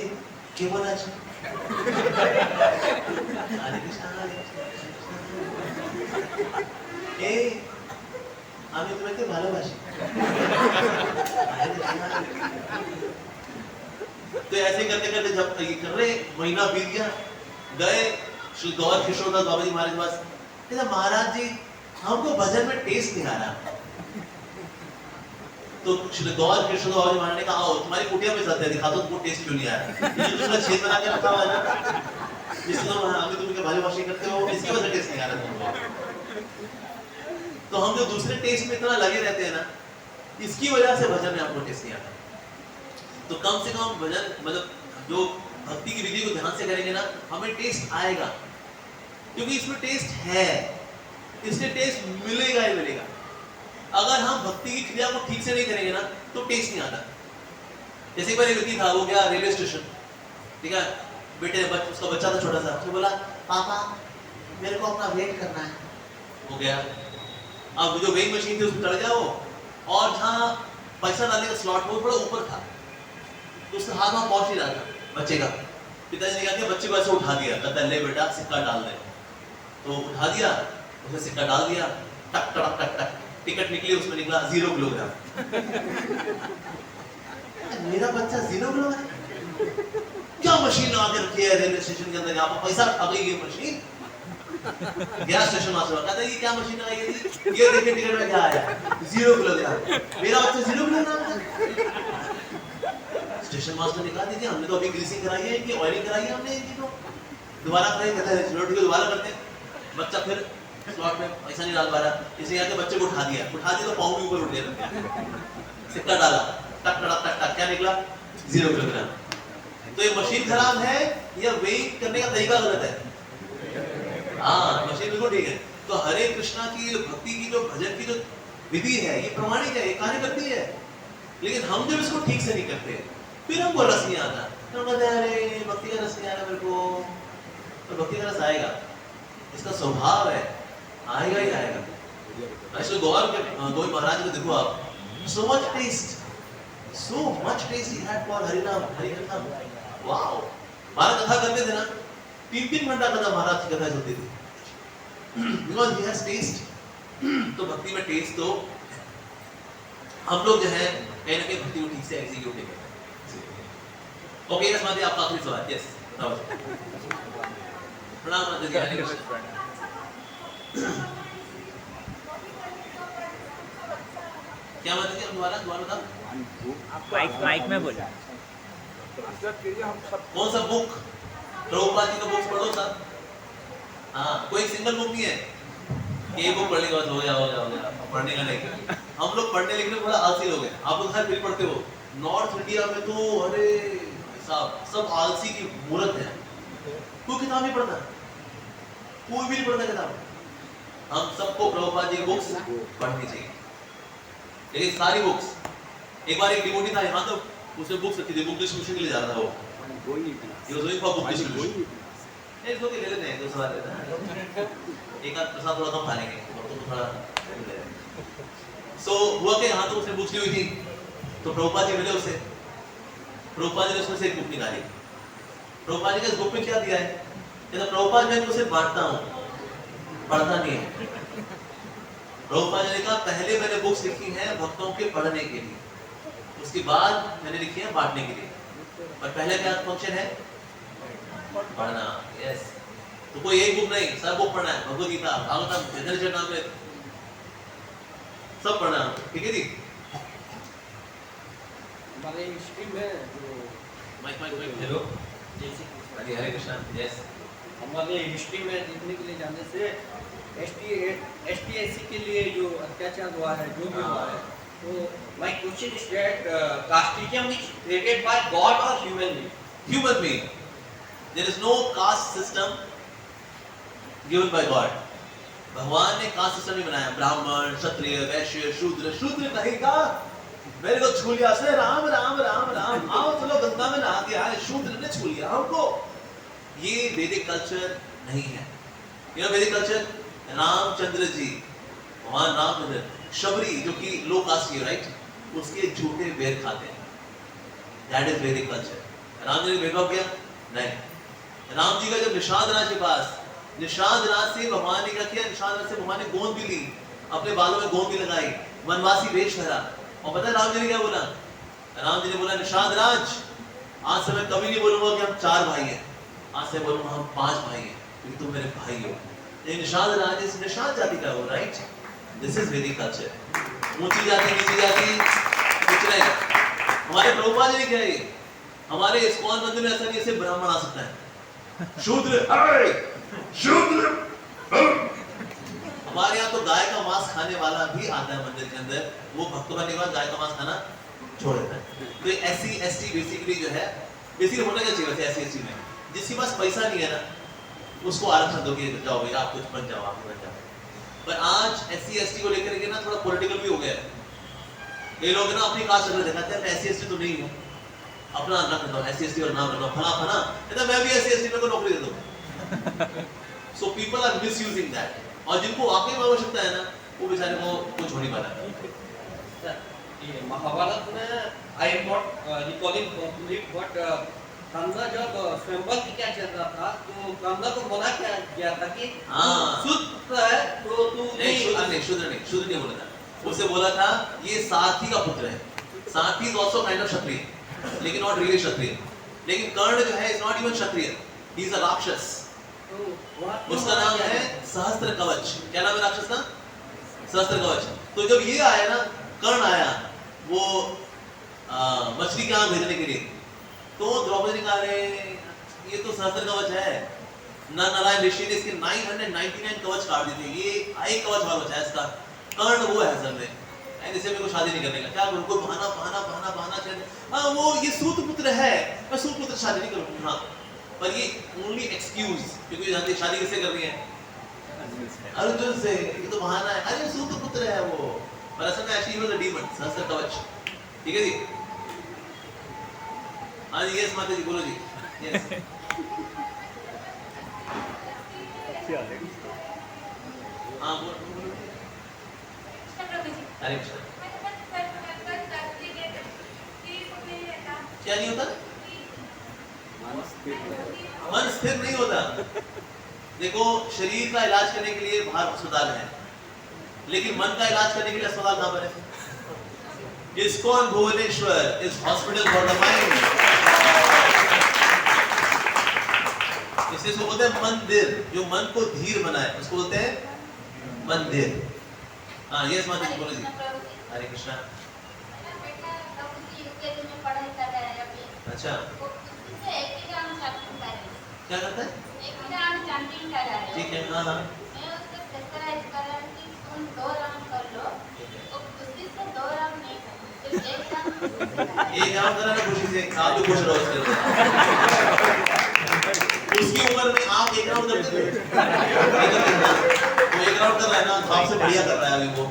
क्या बोला आज? हरे कृष्णा ए আমি তোমাকে ভালোবাসি. तो ऐसे करते करते जब ये कर रहे महीना बीत गया, गए श्री गौर किशोरदास बाबा जी महाराज के पास. कहता महाराज जी हमको भजन में टेस्ट नहीं आ रहा. तो श्री गौर किशोरदास बाबा जी महाराज ने कहा आओ तुम्हारी कुटिया में जाते हैं, दिखा दो तुमको टेस्ट क्यों नहीं आ रहा. ये जो तुमने छेद बना के रखा हुआ है ना, जिसको हमें तुम्हें भालोबाशी करते हो, इसकी वजह से टेस्ट नहीं आ रहा तुमको. तो हम जो दूसरे टेस्ट में इतना लगे रहते हैं ना, इसकी वजह से भजन में आपको टेस्ट नहीं आता. तो कम से कम भजन मतलब जो भक्ति की विधि को ध्यान से करेंगे ना, हमें टेस्ट आएगा, क्योंकि इसमें टेस्ट है, इससे टेस्ट मिलेगा ही मिलेगा. अगर हम भक्ति की क्रिया को ठीक से नहीं करेंगे ना तो टेस्ट नहीं आता. जैसे एक बार एक व्यक्ति था, वो गया रेलवे स्टेशन, ठीक है, बेटे उसका बच्चा था छोटा सा, उसने बोला पापा मेरे को अपना वेट करना है. हो गया, अब जो वेइंग मशीन थी उसमें चढ़ गया वो, और जहाँ पैसा डालने का स्लॉट वो थोड़ा ऊपर था, तो उसका हाथ वहाँ पहुंच नहीं रहा था बच्चे का. पिताजी ने क्या किया, बच्चे को ऐसे उठा दिया, कहता ले बेटा सिक्का डाल दे. तो उठा दिया, उसने सिक्का डाल दिया, टक टक टक टक, टिकट निकली, उसमें निकला 0 किलोग्राम. मेरा बच्चा 0 किलोग्राम क्या मशीन लगा के रखी है रेलवे स्टेशन के अंदर, यहाँ पर पैसा ठग गई ये मशीन. गया स्टेशन मास्टर कहता है ये क्या मशीन लगाई है, ये देखिए टिकट में क्या आया 0 किलोग्राम. मेरा बच्चा 0 किलोग्राम था. स्टेशन मास्टर ने कहा दीजिए हमने तो अभी ग्रीसिंग कराई है, कि ऑयलिंग कराई है हमने इनकी, तो दोबारा करें. कहता है चलो ठीक है दोबारा करते हैं. बच्चा फिर स्लॉट में पैसा नहीं डाल पा रहा, इसलिए आके बच्चे को उठा दिया तो पाँव भी ऊपर उठ गया, सिक्का डाला, टक टक टक टक, क्या निकला 0 किलोग्राम. तो ये मशीन खराब है या वेइंग करने का तरीका गलत है? हाँ, मशीन बिल्कुल ठीक है. तो हरे कृष्णा की भक्ति की जो भजन की जो विधि है ये प्रमाणिक है, ये कार्य करती है. लेकिन हम जब इसको ठीक से नहीं करते फिर हमको रस नहीं आता. तो कहते हैं अरे भक्ति का रस नहीं आ रहा मेरे को. तो भक्ति का रस आएगा, इसका स्वभाव है, आएगा ही आएगा. ऐसे गोविंद महाराज को देखो आप, so much taste he had for हरिनाम हरिकथा. वाओ, महाराज कथा करते थे ना, 3-3 घंटा कथा महाराज की कथा चलती थी, because he has taste. तो भक्ति में टेस्ट, तो हम लोग जो है कहीं ना कहीं भक्ति को ठीक से एग्जीक्यूट नहीं करते. ओके यस माता जी, आपका आखिरी सवाल। यस बताओ। प्रणाम माता जी। हरे कृष्ण। क्या माता जी, दोबारा बताओ। माइक में बोलो। आंसर कीजिए, हम सब कौन सा बुक? प्रभुपाद जी का बुक पढ़ो सब। हाँ, कोई सिंगल बुक नहीं है कि एक बुक पढ़ने के बाद हो गया, पढ़ने का नहीं। हम लोग पढ़ने लिखने में बड़ा आलसी लोग हैं। आप लोग हर बिल पढ़ते हो। नॉर्थ इंडिया में तो अरे साहब सब आलसी की मूर्त है। कोई किताब नहीं पढ़ता, कोई भी नहीं पढ़ता किताब। हम सबको प्रभुपाद जी की बुक्स पढ़नी चाहिए, लेकिन सारी बुक्स। एक बार एक डिवोटी था यहाँ, तो उसने बुक्स रखी थी, बुक डिस्ट्रीब्यूशन के लिए जा रहा था वो। He was going for book distribution. नहीं इसको ले लेते हैं, दो सवाल लेते हैं। एक आध प्रसाद थोड़ा कम खा लेंगे और तो थोड़ा। So हुआ कि यहाँ तो उसने बुक्स ली हुई थी, तो प्रभुपाद जी मिले उससे। प्रभुपाद जी ने उसमें से एक बुक निकाली। प्रभुपाद जी ने इस बुक में क्या दिया है? कहता प्रभुपाद मैं इनको सिर्फ बांटता हूँ, पढ़ता नहीं है। प्रभुपाद जी ने कहा पहले मैंने बुक्स लिखी हैं भक्तों के पढ़ने के लिए, उसके बाद मैंने लिखी है बांटने के लिए। पर पहले क्या फंक्शन है? पढ़ना। यस। तो कोई एक बुक नहीं, सब बुक पढ़ना है। भगवद गीता, भागवतम, चैतन्यचरितामृत सब पढ़ना, ठीक है जी। हमारे हिस्ट्री में जो माइक हेलो जी, हरे कृष्णा। यस। हमारे हिस्ट्री में देखने के लिए जाने से ST/SC के लिए जो अत्याचार हुआ है, जो भी हुआ है, तो my question is that casteism is created by God or human being? Human being. There is no caste system given by God. भगवान ने कास्ट सिस्टम नहीं बनाया। ब्राह्मण, क्षत्रिय, वैश्य, शूद्र। शूद्र कहेगा मेरे को छू लिया उसने, राम राम राम राम, आओ चलो गंगा में नहा के आए। शूद्र ने छू लिया हमको। ये वैदिक कल्चर नहीं है। ये वैदिक कल्चर, रामचंद्र जी, भगवान रामचंद्र, शबरी जो कि लो कास्ट की, राइट, उसके झूठे बेर खाते हैं। दैट इज वैदिक कल्चर। राम जी ने भेदभाव किया? नहीं। राम जी का जब निषाद राज के पास, निषाद राज से भगवान ने क्या किया? निषाद राज से भगवान ने गोंद भी ली, अपने बालों में गोंद भी लगाई, वनवासी वेश धरा। और पता है राम जी ने क्या बोला? राम जी ने बोला निषाद राज, आज से मैं कभी नहीं बोलूंगा कि हम 4 भाई हैं, आज से बोलूंगा हम 5 भाई हैं, क्योंकि तुम मेरे भाई हो। ये निषाद राज इस निषाद जाति का हो, राइट? दिस इज वैदिक कल्चर। ऊंची जाति नीची जाति कुछ नहीं। हमारे प्रभुपाद जी ने क्या है? हमारे इस्कॉन मंदिर में ऐसा नहीं ऐसे ब्राह्मण आ सकता है, शूद्र शूद्र। हमारे यहाँ तो गाय का मांस खाने वाला भी आता है मंदिर के अंदर, वो भक्त बनने के बाद गाय का मांस खाना छोड़ देता है। तो SC ST बेसिकली जो है, बेसिकली होना क्या चाहिए वैसे SC ST में? जिसके पास पैसा नहीं है ना, उसको आरक्षण दो कि जाओ भैया आप कुछ बन जाओ, आप बन जाओ। पर आज SC ST को लेकर के ना थोड़ा पॉलिटिकल भी हो गया है। ये लोग ना अपनी कास्ट अगर दिखाते हैं मैं SC ST तो नहीं हूँ, अपना नाम रखता हूँ SC ST और नाम रखता हूँ फला फला, कहता मैं भी SC ST को नौकरी दे दूँ। So people are misusing that. और जिनको वाकई में आवश्यकता है ना, वो बेचारे को कुछ हो नहीं पा रहा। ये महाभारत में I am not recalling complete, but कंसा जब स्वयंवर की क्या चल रहा था, तो कंसा को मना किया था कि शुद्ध है तो तू नहीं, शूद्र नहीं बोला था। उससे बोला था ये सारथी का पुत्र है। सारथी इज आल्सो काइंड ऑफ क्षत्रिय, लेकिन नॉट रियली क्षत्रिय। लेकिन कर्ण जो है is not even Kshatriya, he is a राक्षस। उसका नाम है सहस्त्र कवच। क्या नाम है राक्षस का? सहस्त्र कवच। तो जब ये आया ना, कर्ण आया वो मछली के आंख भेजने के लिए, तो द्रौपदी ने कहा ये तो सहस्त्र कवच है। नारायण ऋषि ने इसके 999 कवच काट दिए थे, ये एक कवच और बचा है इसका। कर्ण वो है असल में, ऐसे मेरे को शादी नहीं करने का, क्या करूं? कोई बहाना चाहिए। हाँ वो ये सूत पुत्र है, मैं सूत पुत्र शादी नहीं करूंगा। हाँ, पर ये ओनली एक्सक्यूज, क्योंकि जानते शादी किससे करनी है? अर्जुन से। ये तो बहाना है, अरे सूत पुत्र है वो, पर असल में एक्चुअली वाज अ डीमन, सहस्त्र कवच। ठीक है जी। हाँ जी, यस माता जी बोलो जी। यस हाँ बोलो। हरे कृष्ण। क्या नहीं होता? मन स्थिर नहीं होता। देखो शरीर का इलाज करने के लिए बाहर अस्पताल है, लेकिन मन का इलाज करने के लिए अस्पताल कहाँ पर है? ISKCON Bhubaneswar is hospital for the mind. इसको बोलते हैं मंदिर, जो मन को धीर बनाए उसको बोलते हैं मंदिर। हाँ यस माता जी बोलो जी। हरे कृष्णा। बेटा प्रभु जी यूकेजी में पढ़ाई कर रहा है अभी। अच्छा वो खुशी से एक ही गाना चैंटिंग कर रहा है। क्या करता है? एक ही गाना चैंटिंग कर रहा है। ठीक है हाँ हाँ मैं उसको प्रेशराइज कर रहा हूँ कि तुम 2 राउंड कर लो। वो खुशी से 2 राउंड नहीं करते, सिर्फ एक राउंड खुशी से कर रहा है। एक राउंड करा ना खुशी से, आप भी खुश रहो उसके लिए। उसकी उम्र में आप एक राउंड करते थे? वो एक राउंड कर रहा है ना, आपसे बढ़िया कर रहा है अभी वो।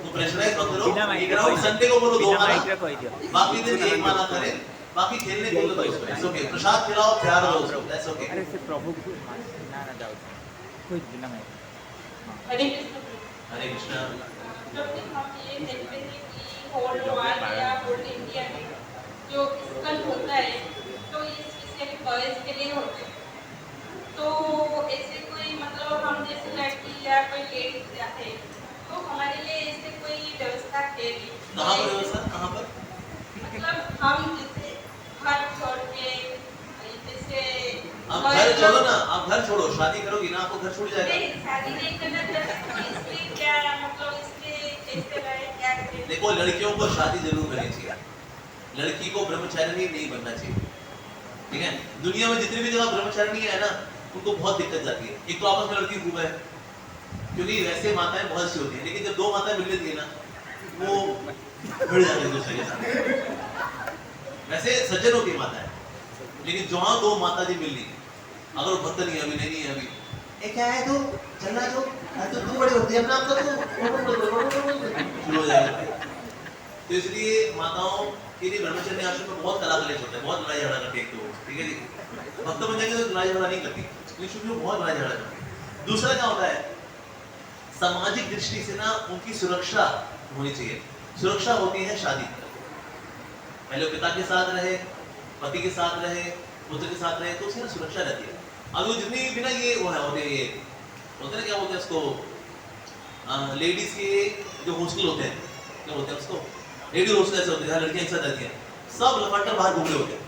तो प्रेशराइज मत करो, एक राउंड संडे को बोलो 2 माला, बाकी दिन 1 माला करे, बाकी खेलने को तो इसको इट्स ओके। प्रसाद खिलाओ, प्यार दो उसको, दैट्स ओके। अरे से प्रभु को ना ना जाओ कोई बिना मैं हरे कृष्ण। हरे कृष्णा। जब भी हम ये देखते हैं कि होल वर्ल्ड या होल इंडिया में जो ISKCON होता है तो ये स्पेशली बॉयज के लिए होते हैं। तो ऐसे कोई मतलब हम जैसे लड़की या कोई लेडीज जाते हैं तो हमारे लिए ऐसे कोई व्यवस्था है नहीं। कहाँ पर व्यवस्था? कहाँ पर? मतलब हम जैसे घर छोड़ के जैसे आप घर छोड़ो ना, आप घर छोड़ो, शादी करोगी ना आपको घर छूट जाएगा। नहीं शादी नहीं करना चाहते तो इसलिए क्या मतलब इसके कैसे रहे क्या करें? देखो लड़कियों को शादी जरूर करनी चाहिए, लड़की को ब्रह्मचारिणी नहीं बनना चाहिए, ठीक है। दुनिया में जितनी भी जगह ब्रह्मचारिणी है ना उनको बहुत दिक्कत जाती है। एक तो आपस में लड़की खूब है, क्योंकि वैसे माताएं बहुत सी होती है, लेकिन जब 2 माताएं मिल लेती है ना वो भिड़ जाती है दूसरे के साथ। वैसे सज्जन होती है माताएं, लेकिन जहाँ 2 माता जी मिल ली, अगर वो भक्त नहीं है अभी, नहीं है अभी, ए क्या है तू चलना जो तो तू बड़ी होती है अपना आप तो शुरू हो जाएगा। तो इसलिए माताओं के लिए ब्रह्मचर्य आश्रम में बहुत कला कलेश होता है, बहुत लड़ाई झगड़ा करते हैं। तो ठीक है जी, भक्त बन जाएंगे तो लड़ाई झगड़ा नहीं करती, लेकिन बहुत लड़ाई झगड़ा करती है। दूसरा क्या होता है, सामाजिक दृष्टि से ना उनकी सुरक्षा होनी चाहिए। सुरक्षा होती है शादी, पहले पिता के साथ रहे, पति के साथ रहे, पुत्र के साथ रहे, तो उसकी ना सुरक्षा रहती है। अब वो जितनी भी ना ये वो है होते हैं, ये होते हैं क्या बोलते हैं उसको, लेडीज के जो हॉस्टल होते हैं, क्या बोलते हैं उसको, लेडीज हॉस्टल ऐसे होते हैं जहाँ लड़कियां एक साथ रहती हैं, सब लफंडर बाहर घूम रहे होते हैं।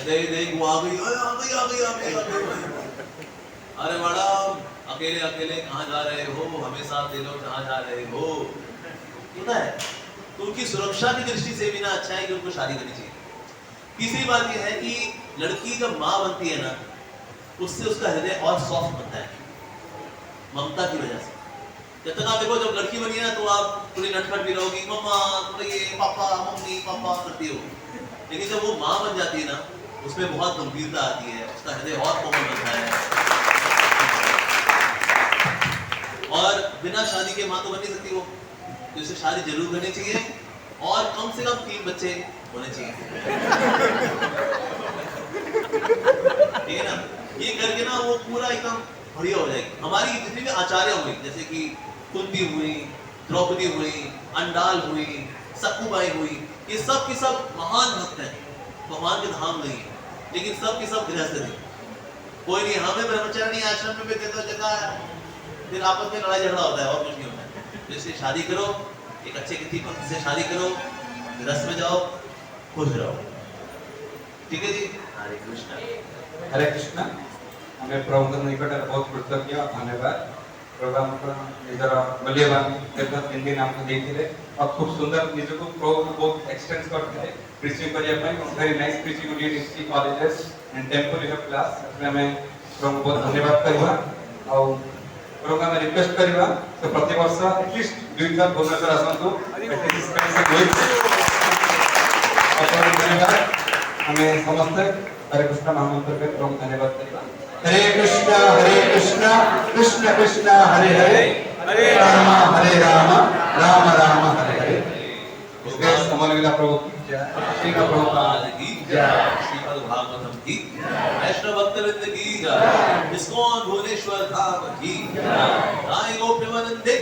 देख वो आ गई, आ गई। अरे मैडम अकेले अकेले कहाँ जा रहे हो, हमें साथ दे लो जहाँ जा रहे हो, होता है। तो उनकी सुरक्षा की दृष्टि से भी ना अच्छा है कि उनको शादी करनी चाहिए। तीसरी बात यह है कि लड़की जब माँ बनती है ना, उससे उसका हृदय और सॉफ्ट बनता है, ममता की वजह से। जब तक आप देखो जब लड़की बनी है ना तो आप पूरी नटखट भी रहोगी, मम्मा ये पापा मम्मी पापा करती हो, लेकिन जब वो माँ बन जाती है ना उसमें बहुत गंभीरता आती है, उसका हृदय और कोमल बनता है। और बिना शादी के माँ तो बन नहीं सकती वो, तो इसे शादी जरूर करनी चाहिए और कम से कम 3 बच्चे होने चाहिए, ठीक है ना। ये करके ना वो पूरा एकदम बढ़िया हो जाएगी। हमारी जितनी भी आचार्य हुई, जैसे कि कुंती हुई, द्रौपदी हुई, अंडाल हुई, सकुबाई हुई, ये सब की सब महान भक्त हैं, भगवान के धाम नहीं है, लेकिन सब की सब गृहस्थ थे। कोई नहीं, हमें ब्रह्मचारिणी आश्रम में भी जगह फिर आपस में लड़ाई झगड़ा होता है और कुछ नहीं होता है। तो इसलिए शादी करो, एक अच्छे किसी भक्त से शादी करो, रस में जाओ, खुश रहो, ठीक है जी। हरे कृष्णा। हरे कृष्णा। हमें प्रभु निकट बहुत कृतज्ञ धन्यवाद। प्रोग्राम निजर मूल्यवान तीन दिन आपको देते और खूब सुंदर निजको प्रभु बहुत एक्सटेंस करते प्रीचिंग करिया very nice preaching university colleges and temple you have class हमें प्रभु बहुत धन्यवाद करवा और प्रोग्राम रिक्वेस्ट करवा तो प्रति वर्ष एटलीस्ट 2 बार भुवनेश्वर आसंतु धन्यवाद। हमें समस्त हरे कृष्ण महामंत्र के प्रभु धन्यवाद करवा। हरे कृष्ण कृष्ण कृष्ण हरे हरे हरे राम राम राम हरे हरे। समलगिला प्रभु की जय, श्री प्रभुपाद की जय, श्रीमद् भागवतम की जय, वैष्णव भक्तवृंद की जय, ISKCON भुवनेश्वर धाम की जय, साईं गो प्रेमानंदे।